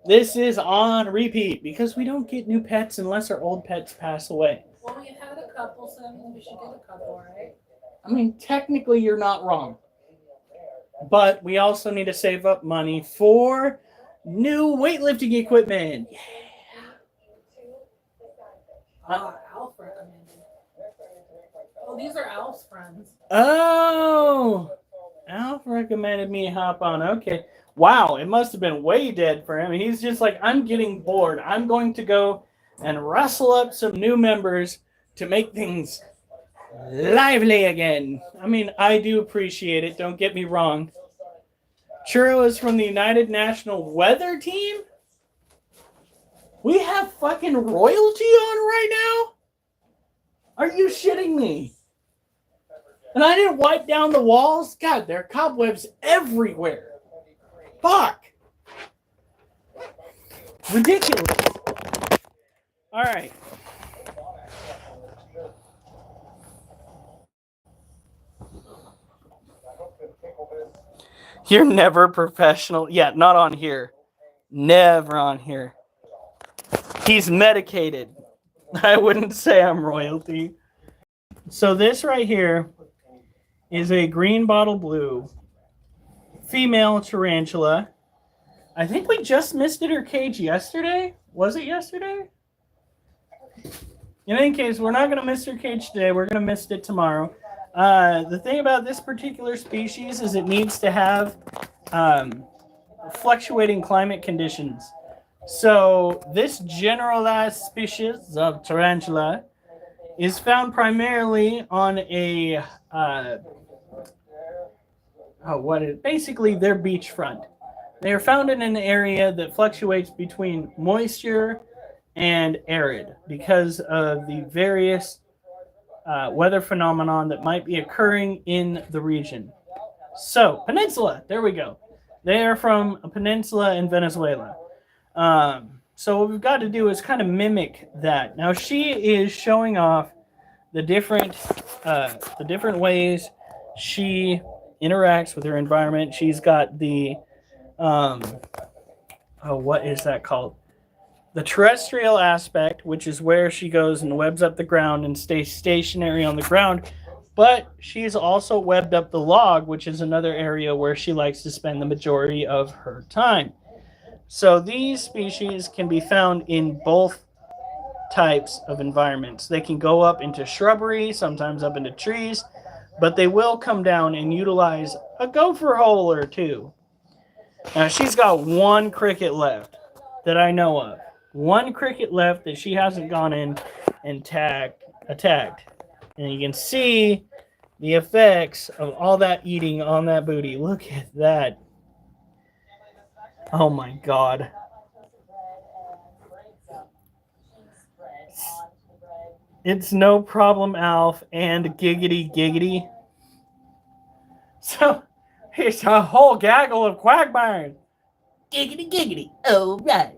this is on repeat because we don't get new pets unless our old pets pass away. Well, we had a couple, so we should get a couple, right? I mean, technically, you're not wrong. But we also need to save up money for new weightlifting equipment. Yeah. Alf recommended. Oh, these are Alf's friends. Oh, Alf recommended me hop on. Okay. Wow, it must have been way dead for him. He's just like, I'm getting bored. I'm going to go and rustle up some new members to make things lively again. I mean, I do appreciate it. Don't get me wrong. Churro is from the United National Weather Team? We have fucking royalty on right now? Are you shitting me? And I didn't wipe down the walls? God, there are cobwebs everywhere. Fuck. Ridiculous. Alright. You're never professional. Yeah, not on here. Never on here. He's medicated. I wouldn't say I'm royalty. So this right here is a green bottle blue female tarantula. I think we just misted her cage yesterday. Was it yesterday? In any case, we're not going to mist her cage today. We're going to mist it tomorrow. The thing about this particular species is it needs to have fluctuating climate conditions. So this generalized species of tarantula is found primarily on a basically their beachfront. They are found in an area that fluctuates between moisture and arid because of the various weather phenomenon that might be occurring in the region. So, peninsula, there we go. They are from a peninsula in Venezuela. So what we've got to do is kind of mimic that. Now she is showing off the different ways she interacts with her environment. She's got the what is that called? The terrestrial aspect, which is where she goes and webs up the ground and stays stationary on the ground. But she's also webbed up the log, which is another area where she likes to spend the majority of her time. So these species can be found in both types of environments. They can go up into shrubbery, sometimes up into trees, but they will come down and utilize a gopher hole or two. Now she's got one cricket left that I know of. One cricket left that she hasn't gone in and attacked. And you can see the effects of all that eating on that booty. Look at that. Oh my god. It's no problem, Alf, and giggity giggity. So, it's a whole gaggle of quagmires. Giggity giggity. Oh, right.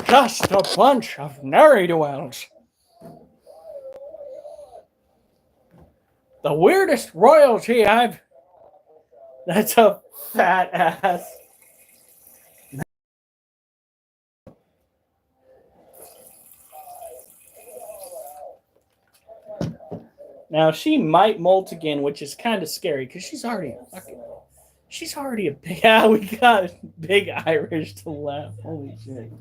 Just a bunch of ne'er-do-wells. The weirdest royalty I've... That's a fat ass. Now she might molt again, which is kind of scary because she's already a big. Yeah, we got big Irish to laugh. Holy shit.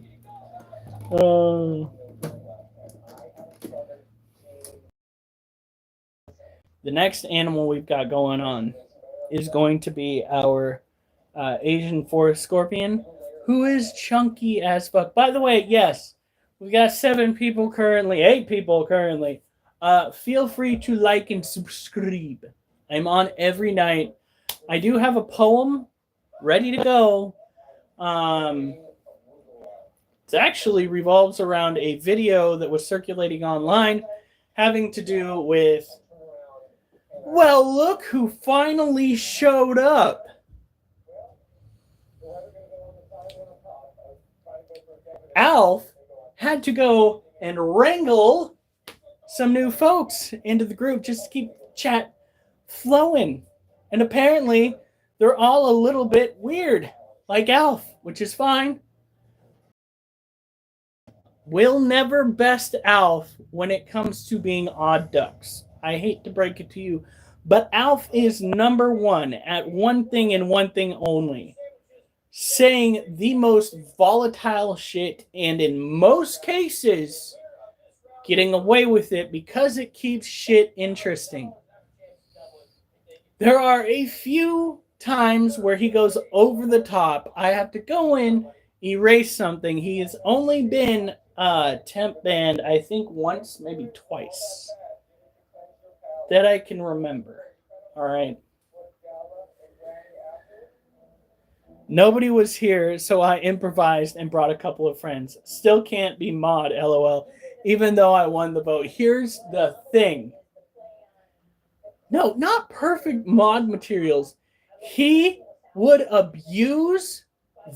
The next animal we've got going on is going to be our Asian forest scorpion, who is chunky as fuck. By the way, yes, we got 8 people currently. Feel free to like and subscribe. I'm on every night. I do have a poem ready to go. It actually revolves around a video that was circulating online having to do with, well, look who finally showed up. Alf had to go and wrangle some new folks into the group just to keep chat flowing. And apparently, they're all a little bit weird, like Alf, which is fine. We'll never best Alf when it comes to being odd ducks. I hate to break it to you, but Alf is number one at one thing and one thing only. Saying the most volatile shit, and in most cases, getting away with it because it keeps shit interesting. There are a few times where he goes over the top. I have to go in, erase something. He has only been temp banned, I think, once, maybe twice. That I can remember. Alright. Nobody was here, so I improvised and brought a couple of friends. Still can't be mod, lol. Even though I won the vote. Here's the thing. No, not perfect mod materials. He would abuse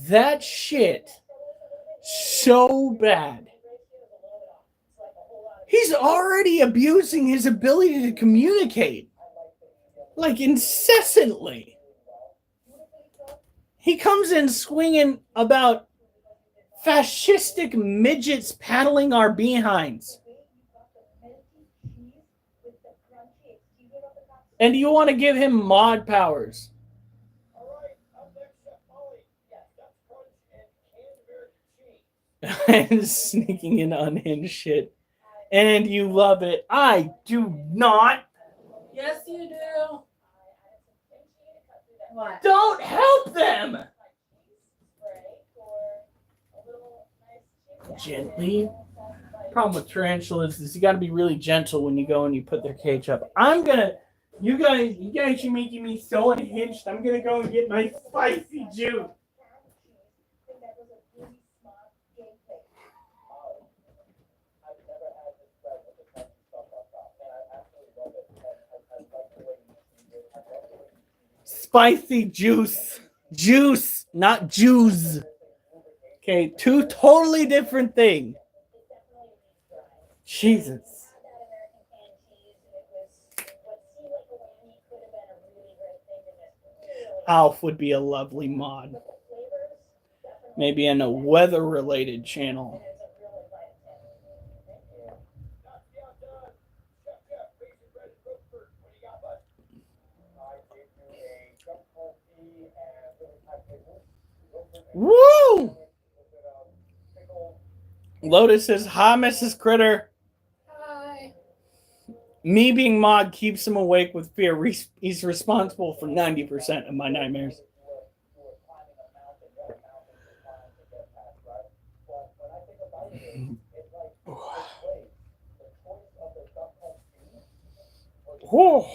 that shit so bad. He's already abusing his ability to communicate. Like incessantly. He comes in swinging about fascistic midgets paddling our behinds. And you want to give him mod powers. And sneaking in unhinged shit. And you love it. I do not. Yes, you do. What? Don't help them! Gently. Problem with tarantulas is you gotta be really gentle when you go and you put their cage up. You guys are making me so unhinged. I'm gonna go and get my spicy juice. Spicy juice. Juice, not juice. Okay, two totally different things. Jesus. Alf would be a lovely mod. Maybe in a weather-related channel. Woo! Lotus says, hi, Mrs. Critter. Hi. Me being mod keeps him awake with fear. He's responsible for 90% of my nightmares. Whoa.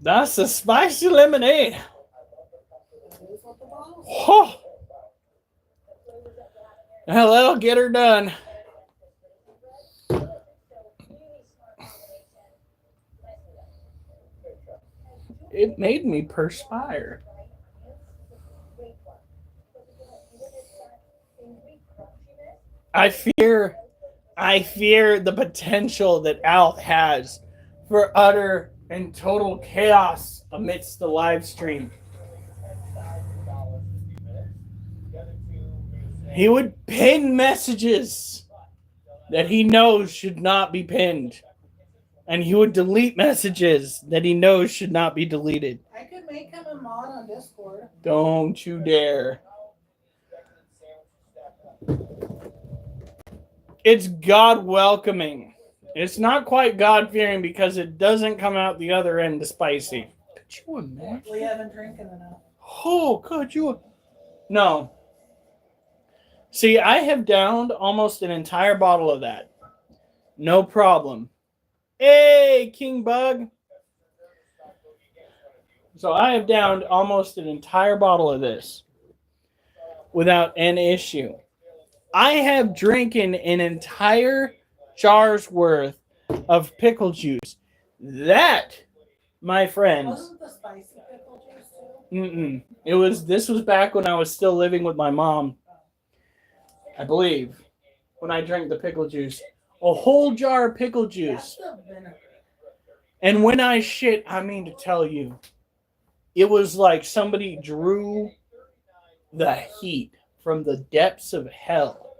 That's a spicy lemonade. Oh. Well, that'll get her done. It made me perspire. I fear the potential that Alf has for utter and total chaos amidst the live stream. He would pin messages that he knows should not be pinned. And he would delete messages that he knows should not be deleted. I could make him a mod on Discord. Don't you dare. It's God welcoming. It's not quite God fearing because it doesn't come out the other end of spicy. Could you imagine? We haven't drinking enough. Oh, could you? No. See, I have downed almost an entire bottle of that. No problem. Hey, King Bug. So I have downed almost an entire bottle of this without an issue. I have drinking an entire jar's worth of pickle juice. That, my friends. Wasn't the spicy pickle juice too? This was back when I was still living with my mom. I believe. When I drank the pickle juice. A whole jar of pickle juice. And when I shit, I mean to tell you, it was like somebody drew the heat from the depths of hell.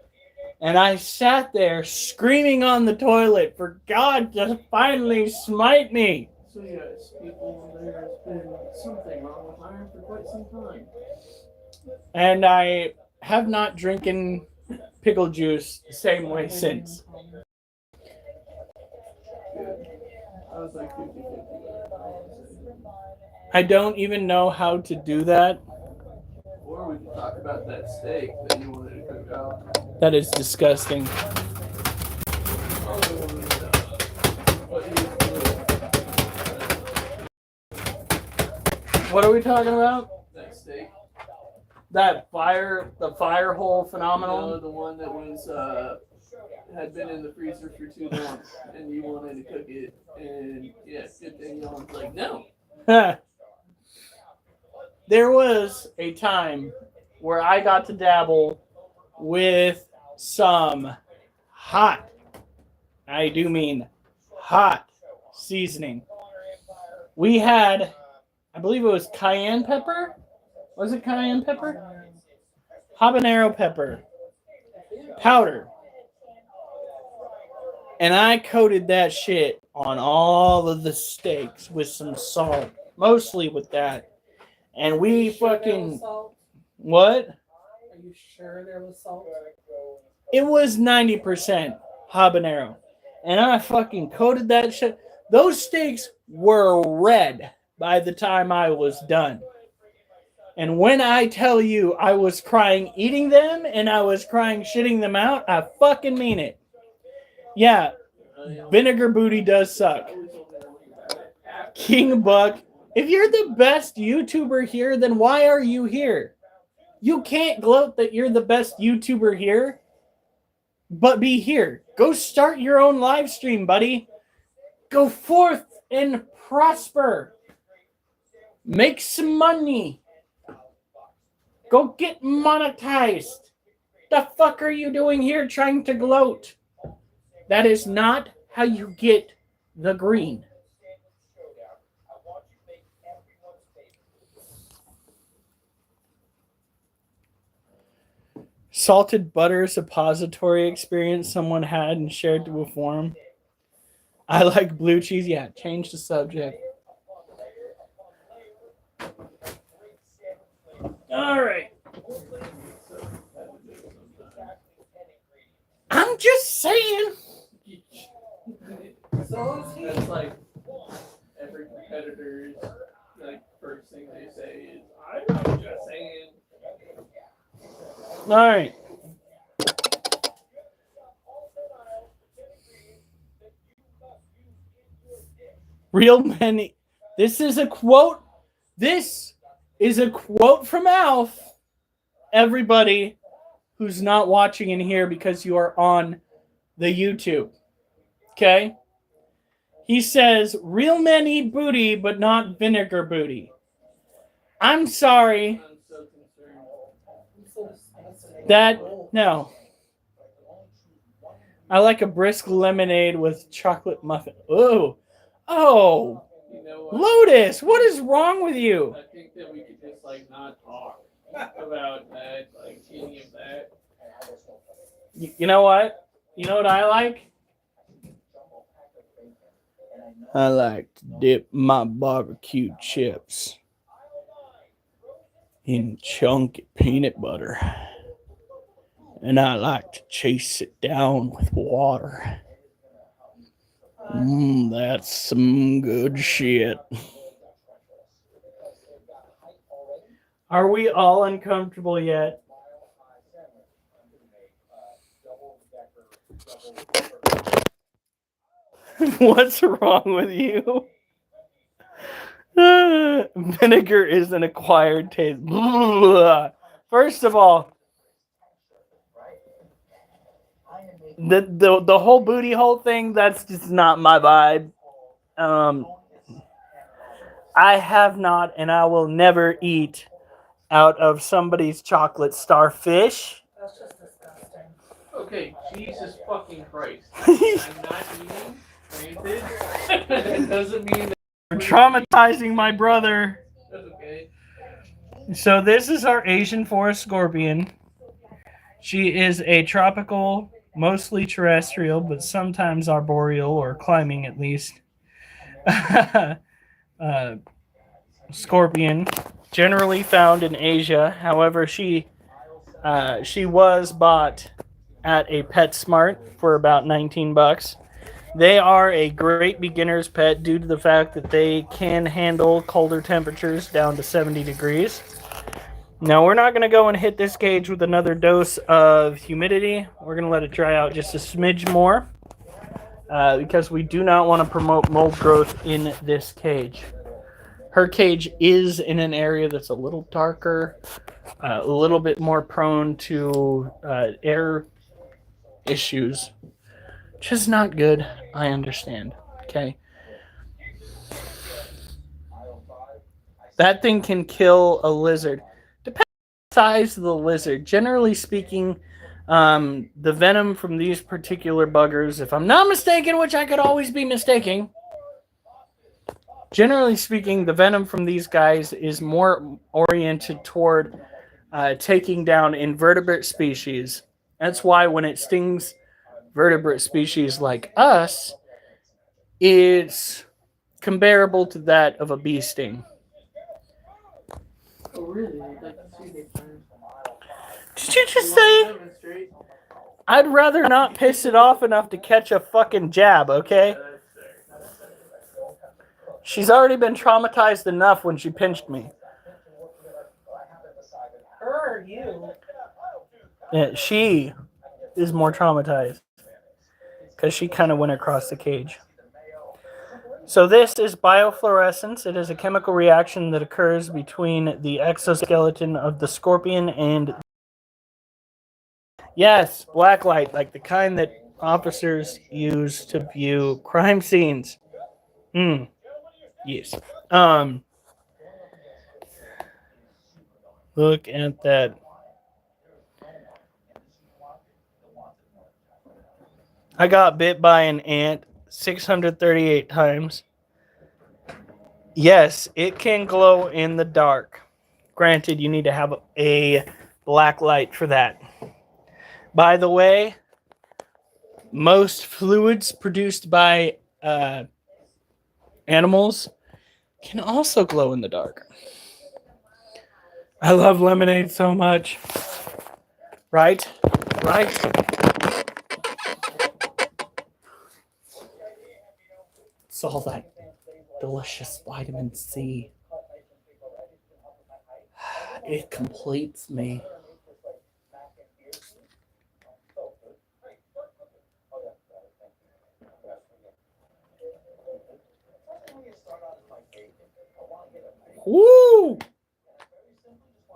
And I sat there screaming on the toilet for God to finally smite me. So yes, people, there's been something wrong with iron for quite some time. And I have not drinking pickle juice the same way since. I was like 50-50. I don't even know how to do that. Or we can talk about that steak that you wanted to cook out. That is disgusting. What are we talking about? That steak. The fire hole phenomenon? No, the one that was had been in the freezer for too long, and you wanted to cook it, and yeah, good thing y'all was like, no. There was a time where I got to dabble with some hot, I do mean hot seasoning. We had, I believe it was cayenne pepper. Was it cayenne pepper? Habanero pepper. Powder. And I coated that shit on all of the steaks with some salt. Mostly with that. And we fucking... What? Are you sure there was salt? It was 90% habanero. And I fucking coated that shit. Those steaks were red by the time I was done. And when I tell you I was crying eating them and I was crying shitting them out, I fucking mean it. Yeah, vinegar booty does suck. King Buck, if you're the best YouTuber here, then why are you here? You can't gloat that you're the best YouTuber here, but be here. Go start your own live stream, buddy. Go forth and prosper. Make some money. Go get monetized. The fuck are you doing here trying to gloat? That is not how you get the green. Salted butter suppository experience someone had and shared to a forum. I like blue cheese. Yeah, change the subject. All right. I'm just saying. That's like every competitor's like first thing they say is, I'm just saying. All right. Real many. This is a quote. This is a quote from Alf. Everybody who's not watching in here because you are on the YouTube. Okay? He says, real men eat booty, but not vinegar booty. I'm sorry. I'm so concerned. No. I like a brisk lemonade with chocolate muffin. Oh. Oh. You know what? Lotus, what is wrong with you? I think that we could just like not talk about that, like any of that. You know what? You know what I like? I like to dip my barbecue chips in chunky peanut butter. And I like to chase it down with water. That's some good shit. Are we all uncomfortable yet? What's wrong with you? Vinegar is an acquired taste. First of all, the whole booty hole thing, that's just not my vibe. I have not and I will never eat out of somebody's chocolate starfish. That's just disgusting. Okay, Jesus fucking Christ. I'm not eating, granted. It doesn't mean that You're traumatizing my brother. that's okay. So this is our Asian forest scorpion. She is a tropical, mostly terrestrial, but sometimes arboreal or climbing at least. Scorpion, generally found in Asia. However, she was bought at a PetSmart for about 19 bucks. They are a great beginner's pet due to the fact that they can handle colder temperatures down to 70 degrees. Now, we're not going to go and hit this cage with another dose of humidity. We're going to let it dry out just a smidge more because we do not want to promote mold growth in this cage. Her cage is in an area that's a little darker, a little bit more prone to air issues, which is not good. I understand. Okay. That thing can kill a lizard. Depending on the size of the lizard, generally speaking, the venom from these particular buggers, if I'm not mistaken, which I could always be mistaken, generally speaking, the venom from these guys is more oriented toward taking down invertebrate species. That's why when it stings vertebrate species like us, it's comparable to that of a bee sting. Oh, really? I'd like to see this time. Did you just say? I'd rather not piss it off enough to catch a fucking jab, okay? She's already been traumatized enough when she pinched me. Her or you? Yeah, she is more traumatized because she kind of went across the cage. So this is biofluorescence. It is a chemical reaction that occurs between the exoskeleton of the scorpion and... Yes, blacklight, like the kind that officers use to view crime scenes. Yes. Look at that. I got bit by an ant 638 times. Yes, it can glow in the dark. Granted, you need to have a black light for that. By the way, most fluids produced by animals can also glow in the dark. I love lemonade so much. Right? It's all that delicious vitamin C. It completes me. Woo!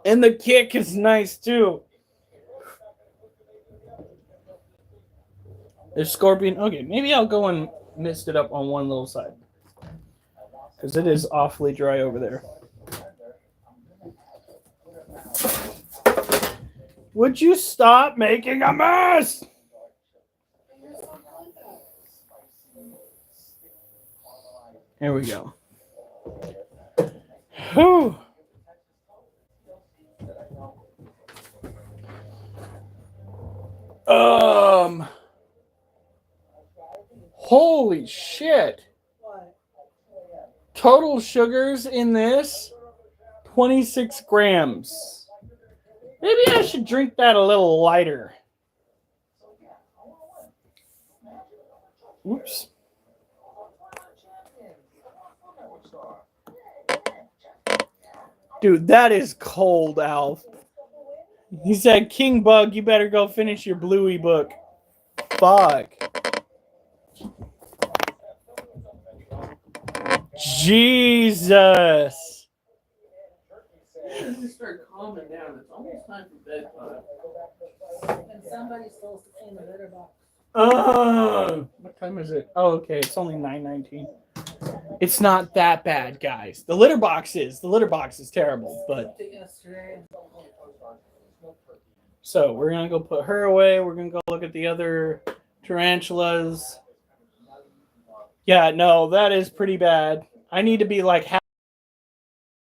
And the kick is nice too. The scorpion. Okay, maybe I'll go and mist it up on one little side. Because it is awfully dry over there. Would you stop making a mess? Here we go. Whew. Holy shit. Total sugars in this, 26 grams. Maybe I should drink that a little lighter. Oops. Dude, that is cold, Alf. He said, King Bug, you better go finish your Bluey book. Fuck. Jesus. Just start calming down. It's almost time for bedtime. And somebody's supposed to clean the litter box. What time is it? Oh, okay. It's only 9:19. It's not that bad, guys. The litter box is terrible, but... So, we're going to go put her away. We're going to go look at the other tarantulas. Yeah, no, that is pretty bad. I need to be like half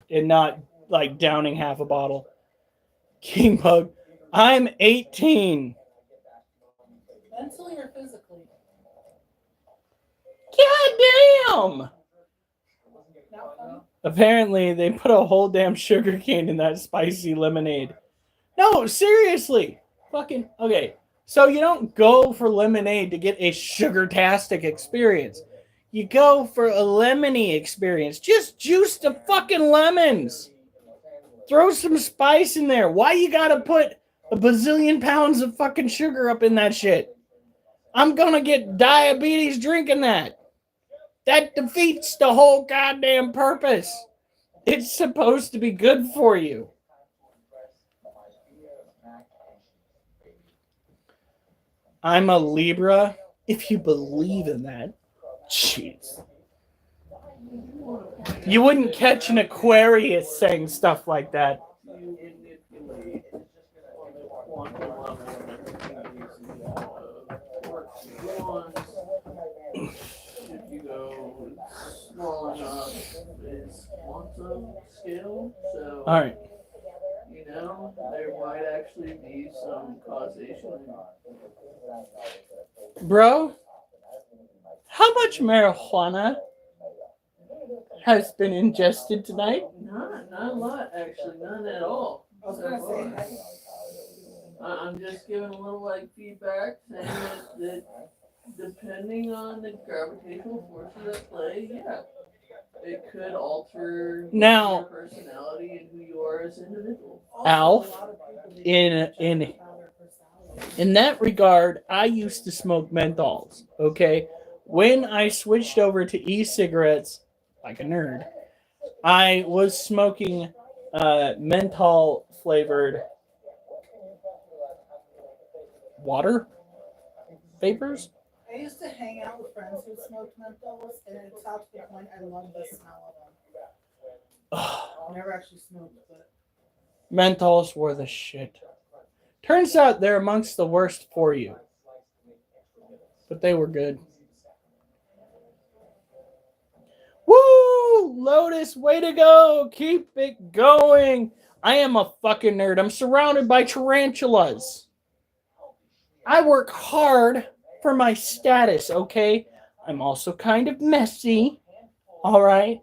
and not like downing half a bottle. King Bug, I'm 18. Mentally or physically? God damn! Apparently, they put a whole damn sugar cane in that spicy lemonade. No, seriously. Fucking, okay. So you don't go for lemonade to get a sugar-tastic experience. You go for a lemony experience. Just juice the fucking lemons. Throw some spice in there. Why you gotta put a bazillion pounds of fucking sugar up in that shit? I'm gonna get diabetes drinking that. That defeats the whole goddamn purpose. It's supposed to be good for you. I'm a Libra, if you believe in that. Jeez. You wouldn't catch an Aquarius saying stuff like that. You manipulate quantum level and using quartz bonds. If you go small enough, it's quantum scale. So, Alright. you know, there might actually be some causation. Bro, how much marijuana has been ingested tonight? Not a lot, actually, none at all. I was so gonna far. say, I'm just giving a little like feedback saying that depending on the gravitational forces at play, yeah, it could alter Now- your personality and who you are as an individual. Alf, in that regard, I used to smoke menthols, okay? When I switched over to e-cigarettes, like a nerd, I was smoking menthol flavored water vapors. I used to hang out with friends who smoked menthols, and it's out to the point I love the smell of them. I never actually smoked, but Menthols were the shit. Turns out they're amongst the worst for you. But they were good. Woo! Lotus, way to go! Keep it going! I am a fucking nerd. I'm surrounded by tarantulas. I work hard for my status, okay? I'm also kind of messy, alright?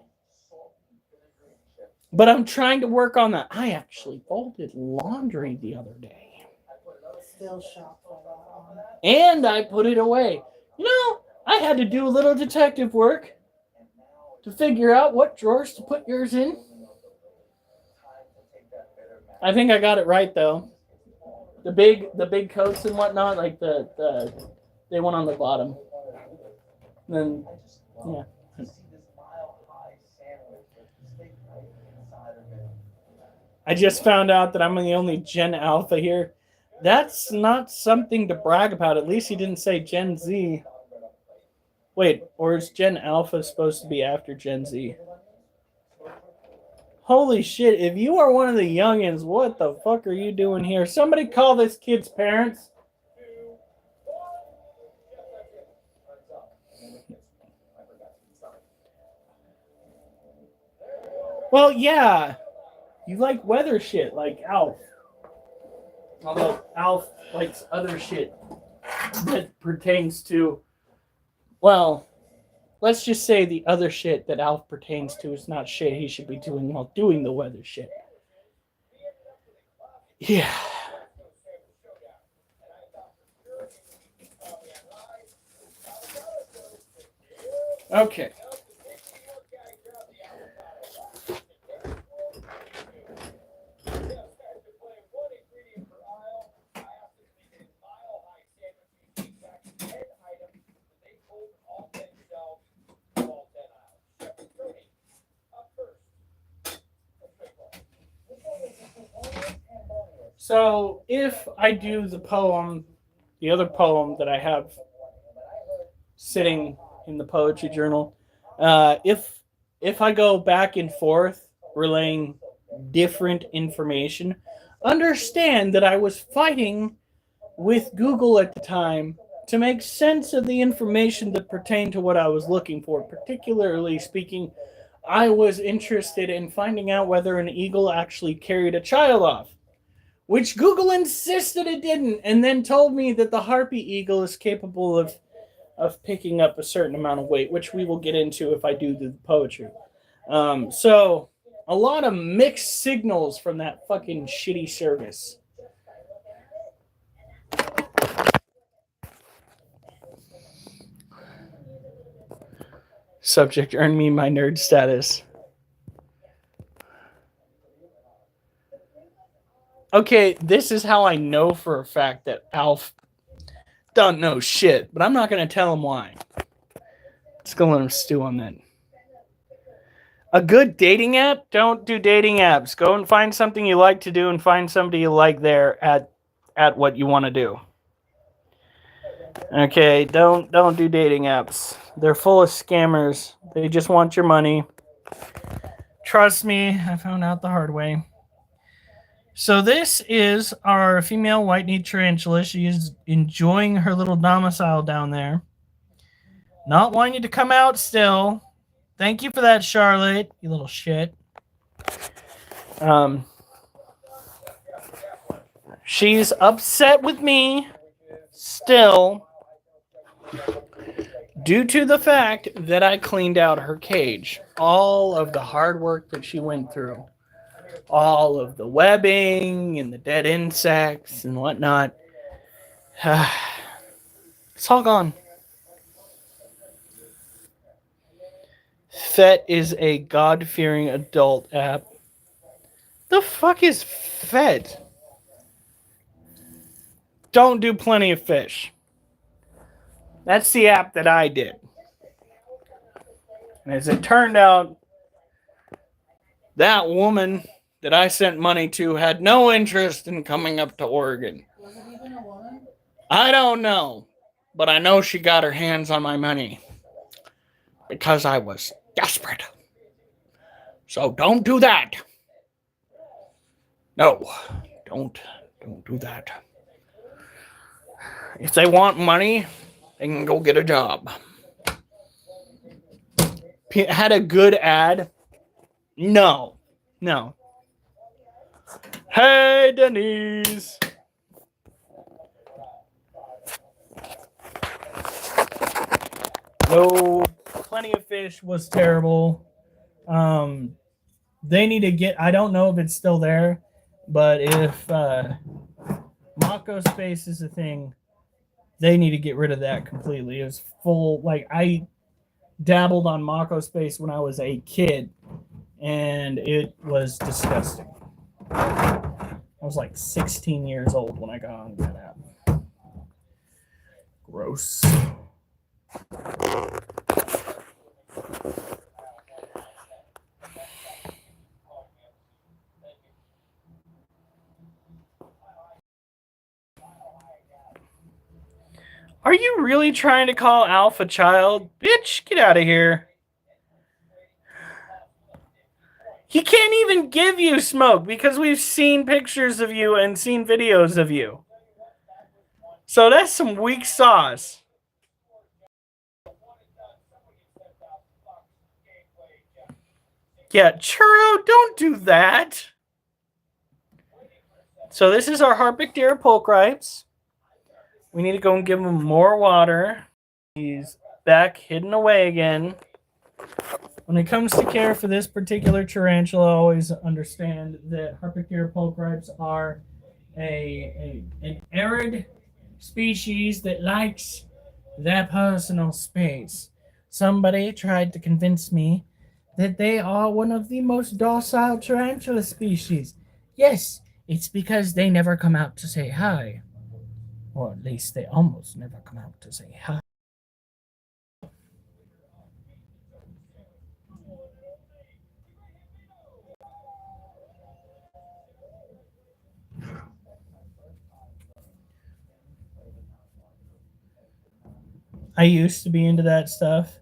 But I'm trying to work on that. I actually folded laundry the other day. still shocked by that one. And I put it away. You know, I had to do a little detective work to figure out what drawers to put yours in. I think I got it right though. The big coats and whatnot, like the they went on the bottom. And then yeah. I just found out that I'm the only Gen Alpha here. That's not something to brag about. At least he didn't say Gen Z. Wait, or is Gen Alpha supposed to be after Gen Z? Holy shit, if you are one of the youngins, what the fuck are you doing here? Somebody call this kid's parents. Well, yeah. You like weather shit, like Alf. Although Alf likes other shit that pertains to, well, let's just say the other shit that Alf pertains to is not shit he should be doing while doing the weather shit. Yeah. Okay. So if I do the poem, the other poem that I have sitting in the poetry journal, if I go back and forth relaying different information, understand that I was fighting with Google at the time to make sense of the information that pertained to what I was looking for. Particularly speaking, I was interested in finding out whether an eagle actually carried a child off, which Google insisted it didn't, and then told me that the harpy eagle is capable of picking up a certain amount of weight, which we will get into if I do the poetry. So a lot of mixed signals from that fucking shitty service. Subject: earn me my nerd status. Okay, this is how I know for a fact that Alf don't know shit, but I'm not going to tell him why. Let's go let him stew on that. A good dating app? Don't do dating apps. Go and find something you like to do and find somebody you like there at what you want to do. Okay, don't do dating apps. They're full of scammers. They just want your money. Trust me, I found out the hard way. So this is our female white-kneed tarantula. She is enjoying her little domicile down there. Not wanting you to come out still. Thank you for that, Charlotte, you little shit. She's upset with me still due to the fact that I cleaned out her cage. All of the hard work that she went through. All of the webbing and the dead insects and whatnot. It's all gone. Fet is a God-fearing adult app. The fuck is Fet? Don't do Plenty of Fish. That's the app that I did. And as it turned out, that woman that I sent money to had no interest in coming up to Oregon. Was it even a woman? I don't know. But I know she got her hands on my money. Because I was desperate. So don't do that. No. Don't do that. If they want money, they can go get a job. Had a good ad? No. Hey, Denise. No, Plenty of Fish was terrible. They need to get, I don't know if it's still there, but if Mako Space is a thing, they need to get rid of that completely. It was full, like, I dabbled on Mako Space when I was a kid, and it was disgusting. I was like 16 years old when I got on that app. Gross. Are you really trying to call Alf a child? Bitch, get out of here. He can't even give you smoke because we've seen pictures of you and seen videos of you. So that's some weak sauce. Yeah, Churro, don't do that. So this is our Harpic deer pulchripes. We need to go and give him more water. He's back hidden away again. When it comes to care for this particular tarantula, always understand that Harpic deer pulchripes are an arid species that likes their personal space. Somebody tried to convince me that they are one of the most docile tarantula species. Yes, it's because they never come out to say hi. Or at least they almost never come out to say hi. I used to be into that stuff.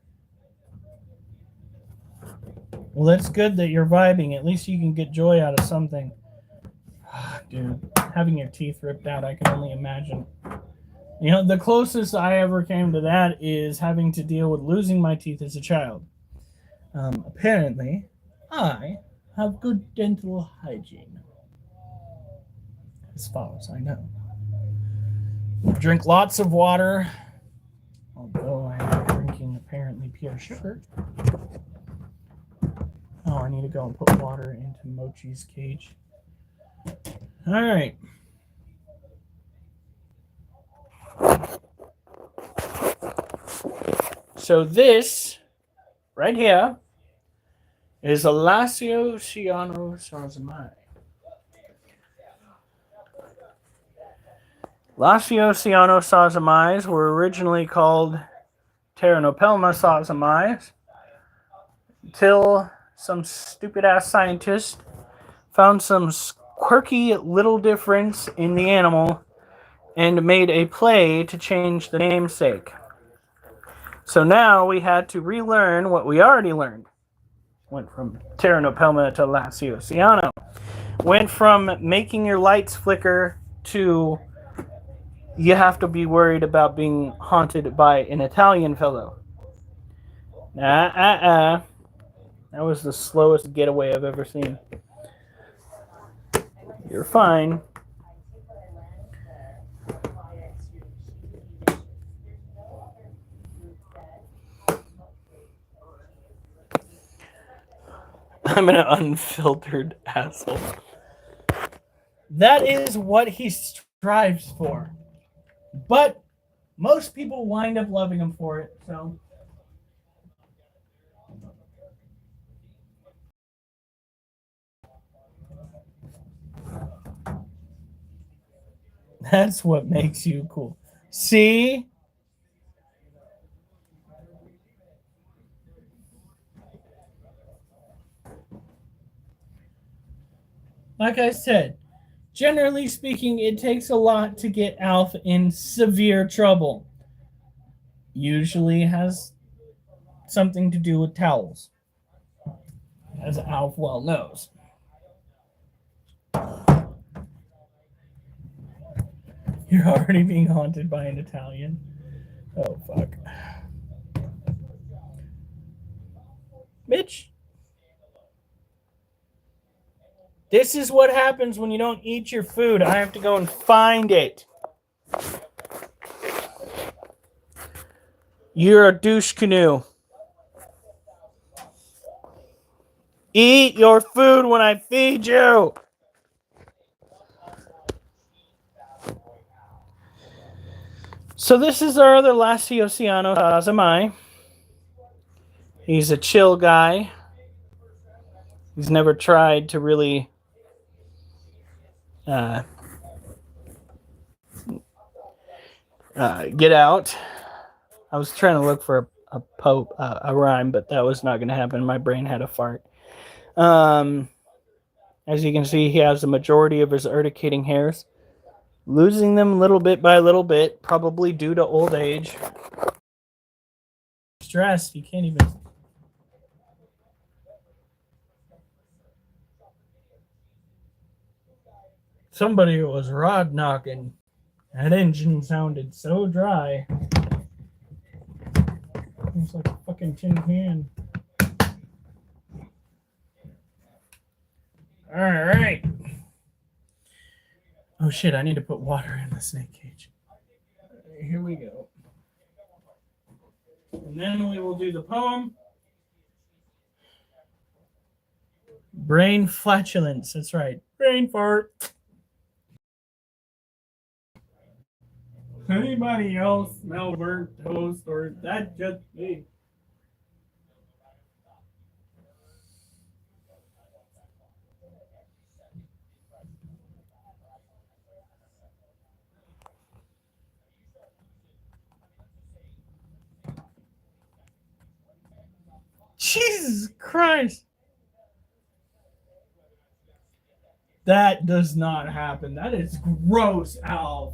Well, that's good that you're vibing. At least you can get joy out of something. Dude, having your teeth ripped out, I can only imagine. You know, the closest I ever came to that is having to deal with losing my teeth as a child. Apparently, I have good dental hygiene. As far as I know. Drink lots of water. Although I am drinking apparently pure sugar. Oh, I need to go and put water into Mochi's cage. All right. So this right here is a Lasiocianosazamai. Lasiocianosazamais were originally called Pteranopelma sazamais till some stupid ass scientist found some quirky little difference in the animal and made a play to change the namesake. So now we had to relearn what we already learned. Went from Pteranopelma to Lasiociano. Went from making your lights flicker to you have to be worried about being haunted by an Italian fellow. That was the slowest getaway I've ever seen. You're fine. I'm an unfiltered asshole. That is what he strives for. But most people wind up loving him for it, so. That's what makes you cool. See? Like I said, generally speaking, it takes a lot to get Alf in severe trouble. Usually has something to do with towels, as Alf well knows. You're already being haunted by an Italian. Oh, fuck. Mitch, this is what happens when you don't eat your food. I have to go and find it. You're a douche canoe. Eat your food when I feed you. So this is our other Lasiociano Azamai. He's a chill guy. He's never tried to really get out. I was trying to look for a rhyme, but that was not going to happen. My brain had a fart. As you can see, he has the majority of his urticating hairs, losing them little bit by little bit, probably due to old age. Stress, you can't even. Somebody was rod knocking. That engine sounded so dry. It's like a fucking tin can. Alright. Oh shit, I need to put water in the snake cage. Here we go. And then we will do the poem. Brain flatulence, that's right. Brain fart. Anybody else smell burnt toast, or is that just me? Jesus Christ. That does not happen. That is gross, Alf.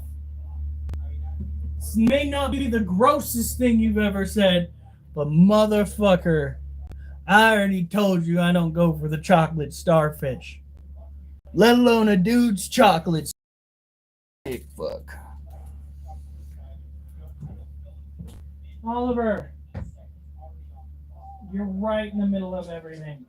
This may not be the grossest thing you've ever said, but motherfucker, I already told you I don't go for the chocolate starfish. Let alone a dude's chocolate. Fuck. Oliver, you're right in the middle of everything.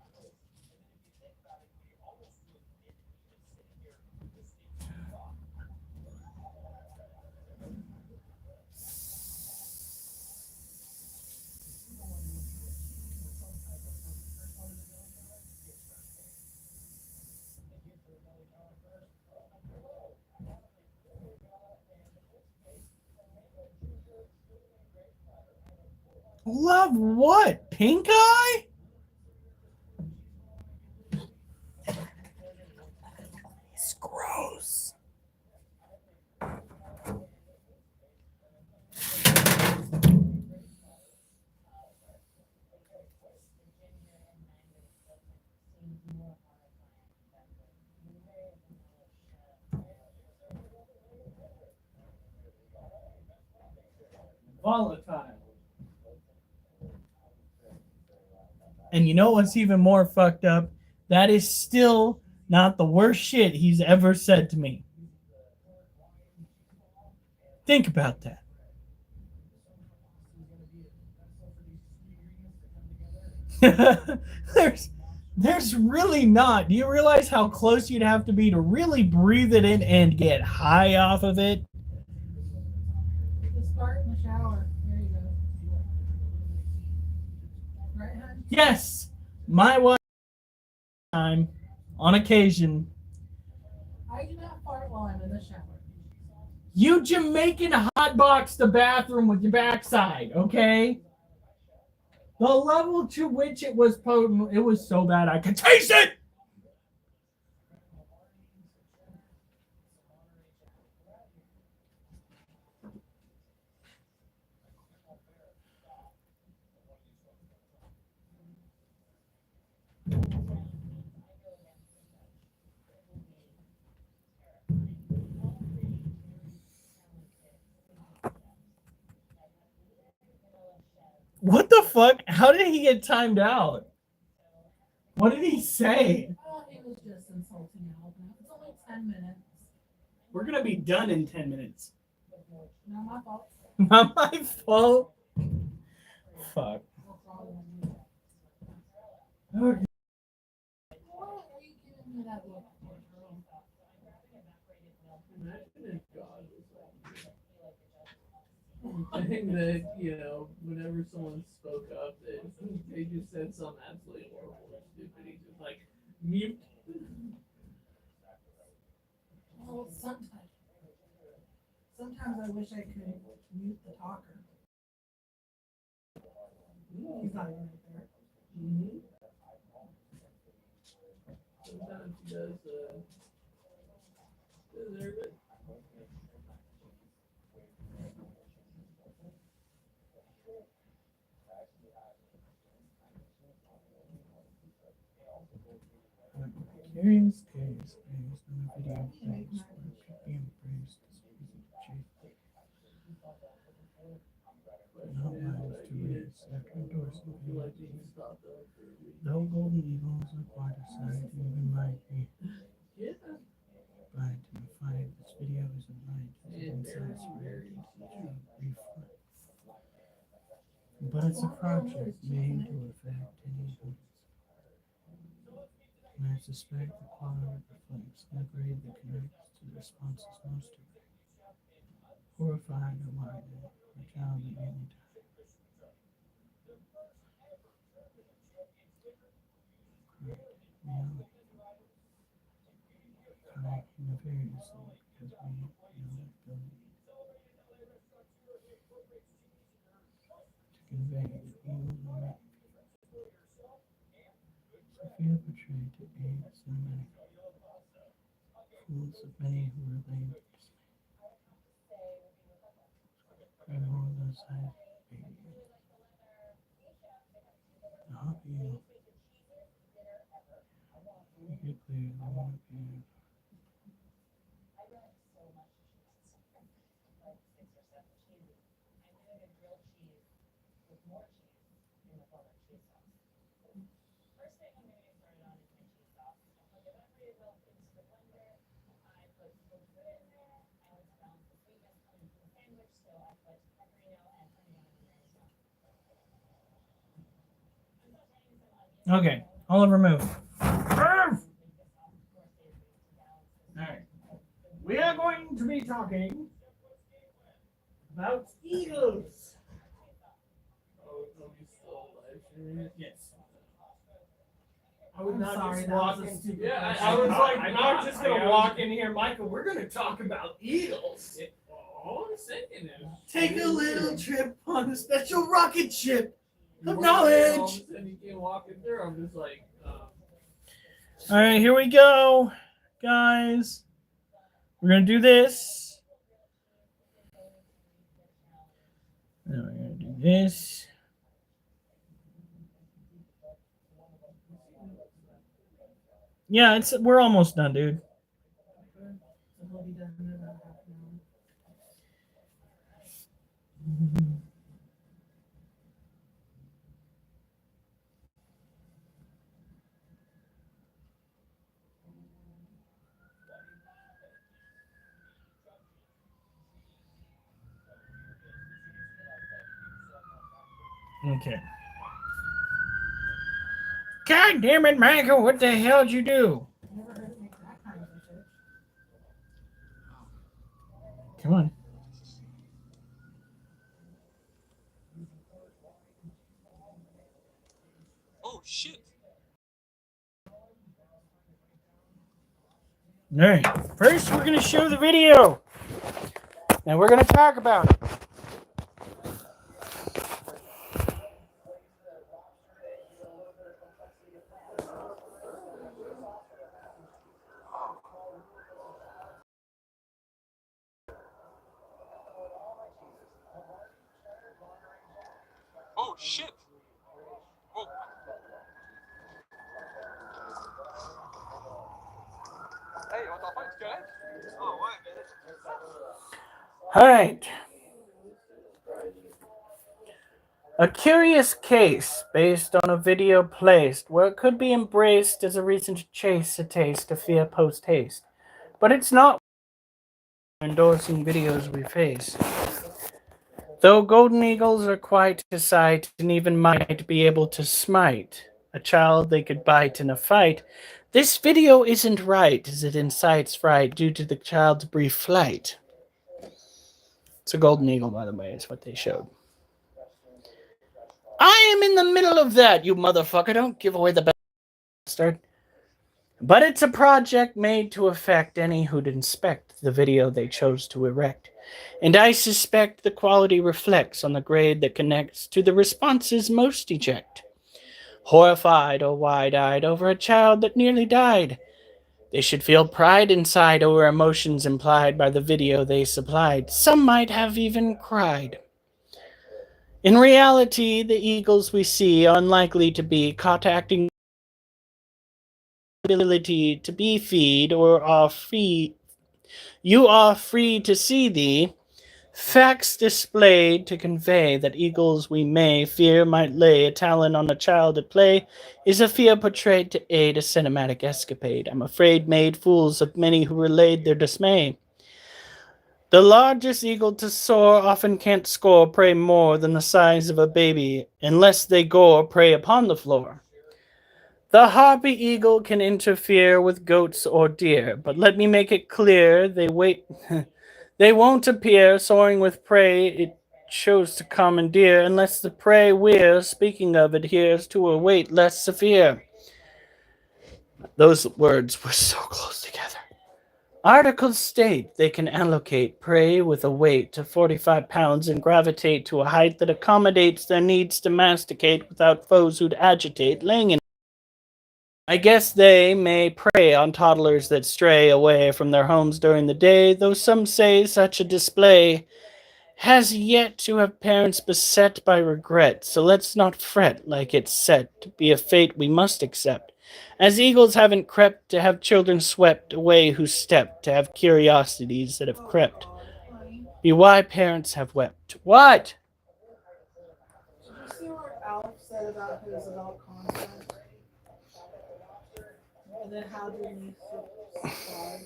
Love what? Pink eye? It's gross. Volatile. And you know what's even more fucked up? That is still not the worst shit he's ever said to me. Think about that. there's really not. Do you realize how close you'd have to be to really breathe it in and get high off of it? Just start in the shower. There you go. Right, hon? Yes, my wife time on occasion. I do not fart while I'm in the shower. You Jamaican hotbox the bathroom with your backside, okay? The level to which it was potent, it was so bad I could taste it! What the fuck? How did he get timed out? What did he say? Oh, he was just insulting Alvin. It's only 10 minutes. We're gonna be done in 10 minutes. Not my fault. Not my fault. Fuck. Okay. Why are you giving me that look? Imagine if God was like, I think that, you know, whenever someone spoke up, they just said something absolutely horrible or stupid. He just like mute. Well, sometimes I wish I could mute the talker. He's not even right there. Mm-hmm. Sometimes he does deserve it. Curious case based on a video based on being praised as not lies to raise after endorsement Like being stopped up for a week. though Golden Eagles are quite a sight, even might be Yeah. by to find this video isn't right And insights very reflect. But it's a project made to affect anyone. And I suspect the quality reflects the grade that connects to the responses most direct. Horrified or minded, or child at any time. Correct. Reality. Correct nefariously because we know ability to convey the evil and right. Sophia portrayed to aid so many fools of many who were lame to dismay. Criminal inside baby. The hobby you make it clear they want to be Okay, Oliver, move. Alright. We are going to be talking about eagles. Oh, we still live streaming it? Yes. I would I'm not sorry, just that walk was a in. stupid Yeah, question. I was like, I'm I'm not not. just gonna walk in here, Michael. We're gonna talk about eagles. Oh, was thinking it. Take a little trip on a special rocket ship of All of knowledge. a sudden you came walking through. I'm just like, All right, here we go, guys. We're gonna do this. Then we're gonna do this. Yeah, we're almost done, dude. We'll be done in about half an hour. Okay. God damn it, Michael! What the hell did you do? Never heard it make that kind of research. Come on. Oh shit! All right. First, we're gonna show the video. Now we're gonna talk about it. Oh shit! Oh. Hey, what the fuck's going on? Oh, wait a minute. All right. A curious case based on a video placed where it could be embraced as a reason to chase a taste of fear post haste. But it's not endorsing videos we face. Though golden eagles are quite a sight and even might be able to smite a child they could bite in a fight, this video isn't right as it incites fright due to the child's brief flight. It's a golden eagle, by the way, is what they showed. I am in the middle of that, you motherfucker. Don't give away the bastard. But it's a project made to affect any who'd inspect the video they chose to erect. And I suspect the quality reflects on the grade that connects to the responses most eject. Horrified or wide-eyed over a child that nearly died, they should feel pride inside over emotions implied by the video they supplied. Some might have even cried. In reality, the eagles we see are unlikely to be caught acting ability to be feed or are free. You are free to see thee. Facts displayed to convey that eagles we may fear might lay a talon on a child at play is a fear portrayed to aid a cinematic escapade. I'm afraid made fools of many who relayed their dismay. The largest eagle to soar often can't score prey more than the size of a baby, unless they gore prey upon the floor. The harpy eagle can interfere with goats or deer, but let me make it clear they won't appear soaring with prey it chose to commandeer unless the prey we're speaking of adheres to a weight less severe. Those words were so close together. Articles state they can allocate prey with a weight of 45 pounds and gravitate to a height that accommodates their needs to masticate without foes who'd agitate, laying in. I guess they may prey on toddlers that stray away from their homes during the day, though some say such a display has yet to have parents beset by regret, so let's not fret like it's set to be a fate we must accept. As eagles haven't crept to have children swept away who stepped to have curiosities that have crept. Be why parents have wept. What? Did you see what Alex said about his adult content? And then how do we subscribe?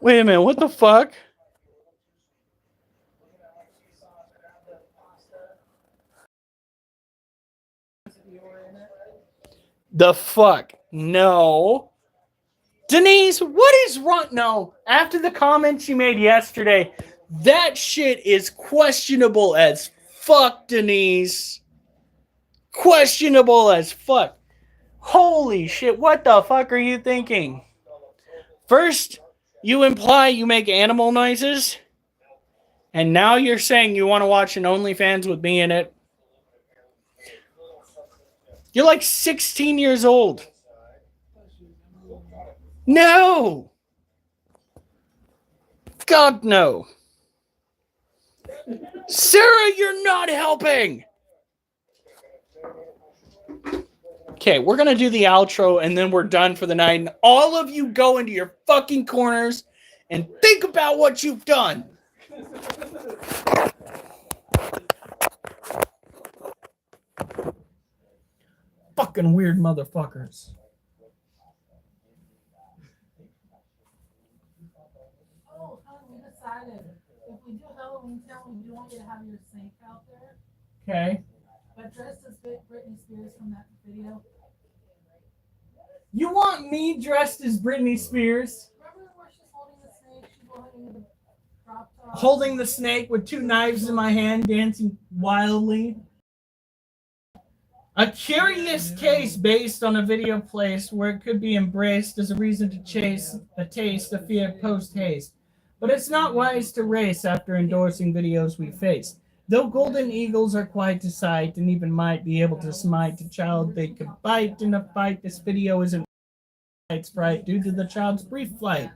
Wait a minute, what the fuck? The fuck? No. Denise, what is wrong? No. After the comments you made yesterday, that shit is questionable as fuck, Denise. Questionable as fuck. Holy shit, what the fuck are you thinking? First, you imply you make animal noises, and now you're saying you want to watch an OnlyFans with me in it. You're like 16 years old. No! God, no. Sarah, you're not helping! Okay, we're gonna do the outro and then we're done for the night. And all of you go into your fucking corners and think about what you've done. Fucking weird motherfuckers. Oh, we decided if we do Halloween Town, we do want you to have your snake out there, Okay. but dressed as Britney Spears from that video. You want me dressed as Britney Spears? Remember where she's holding the snake? She's holding the drop top. Holding the snake with 2 knives in my hand, dancing wildly. A curious case based on a video placed where it could be embraced as a reason to chase a taste of fear post-haste. But it's not wise to race after endorsing videos we face. Though golden eagles are quite to sight and even might be able to smite a child they could bite in a fight, this video isn't sprite due to the child's brief flight.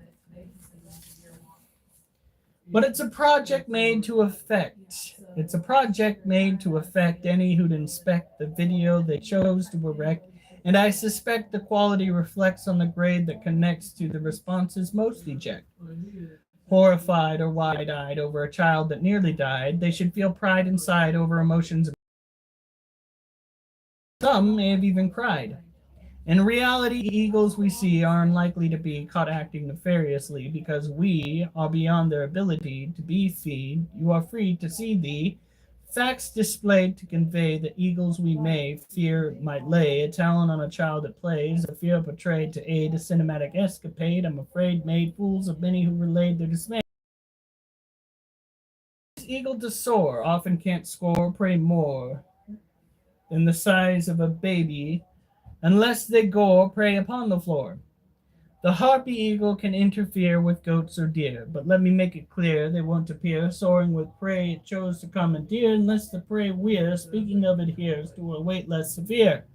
But it's a project made to affect. It's a project made to affect any who'd inspect the video they chose to erect, and I suspect the quality reflects on the grade that connects to the responses most eject. Horrified or wide-eyed over a child that nearly died, they should feel pride inside over emotions. Some may have even cried. In reality, eagles we see are unlikely to be caught acting nefariously because we are beyond their ability to be feed. You are free to see the facts displayed to convey the eagles we may fear might lay a talon on a child that plays, a fear portrayed to aid a cinematic escapade. I'm afraid made fools of many who relayed their dismay. This eagle to soar often can't score prey more than the size of a baby unless they gore prey upon the floor. The harpy eagle can interfere with goats or deer, but let me make it clear they won't appear soaring with prey it chose to commandeer unless the prey we're speaking of adheres to a weight less severe.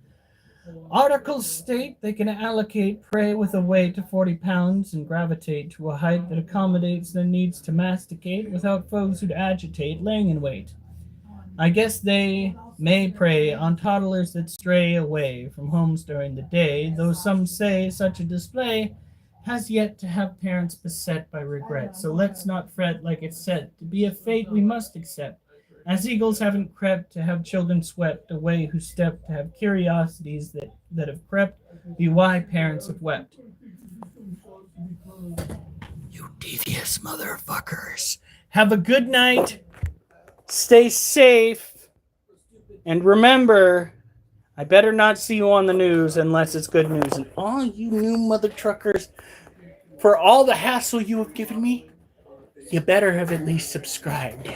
Articles state they can allocate prey with a weight of 40 pounds and gravitate to a height that accommodates their needs to masticate without foes who'd agitate laying in wait. I guess they may prey on toddlers that stray away from homes during the day, though some say such a display has yet to have parents beset by regret. So let's not fret like it's said to be a fate we must accept. As eagles haven't crept to have children swept away who step to have curiosities that have crept, be why parents have wept. You devious motherfuckers. Have a good night. Stay safe. And remember, I better not see you on the news unless it's good news. And all you new mother truckers, for all the hassle you have given me, you better have at least subscribed.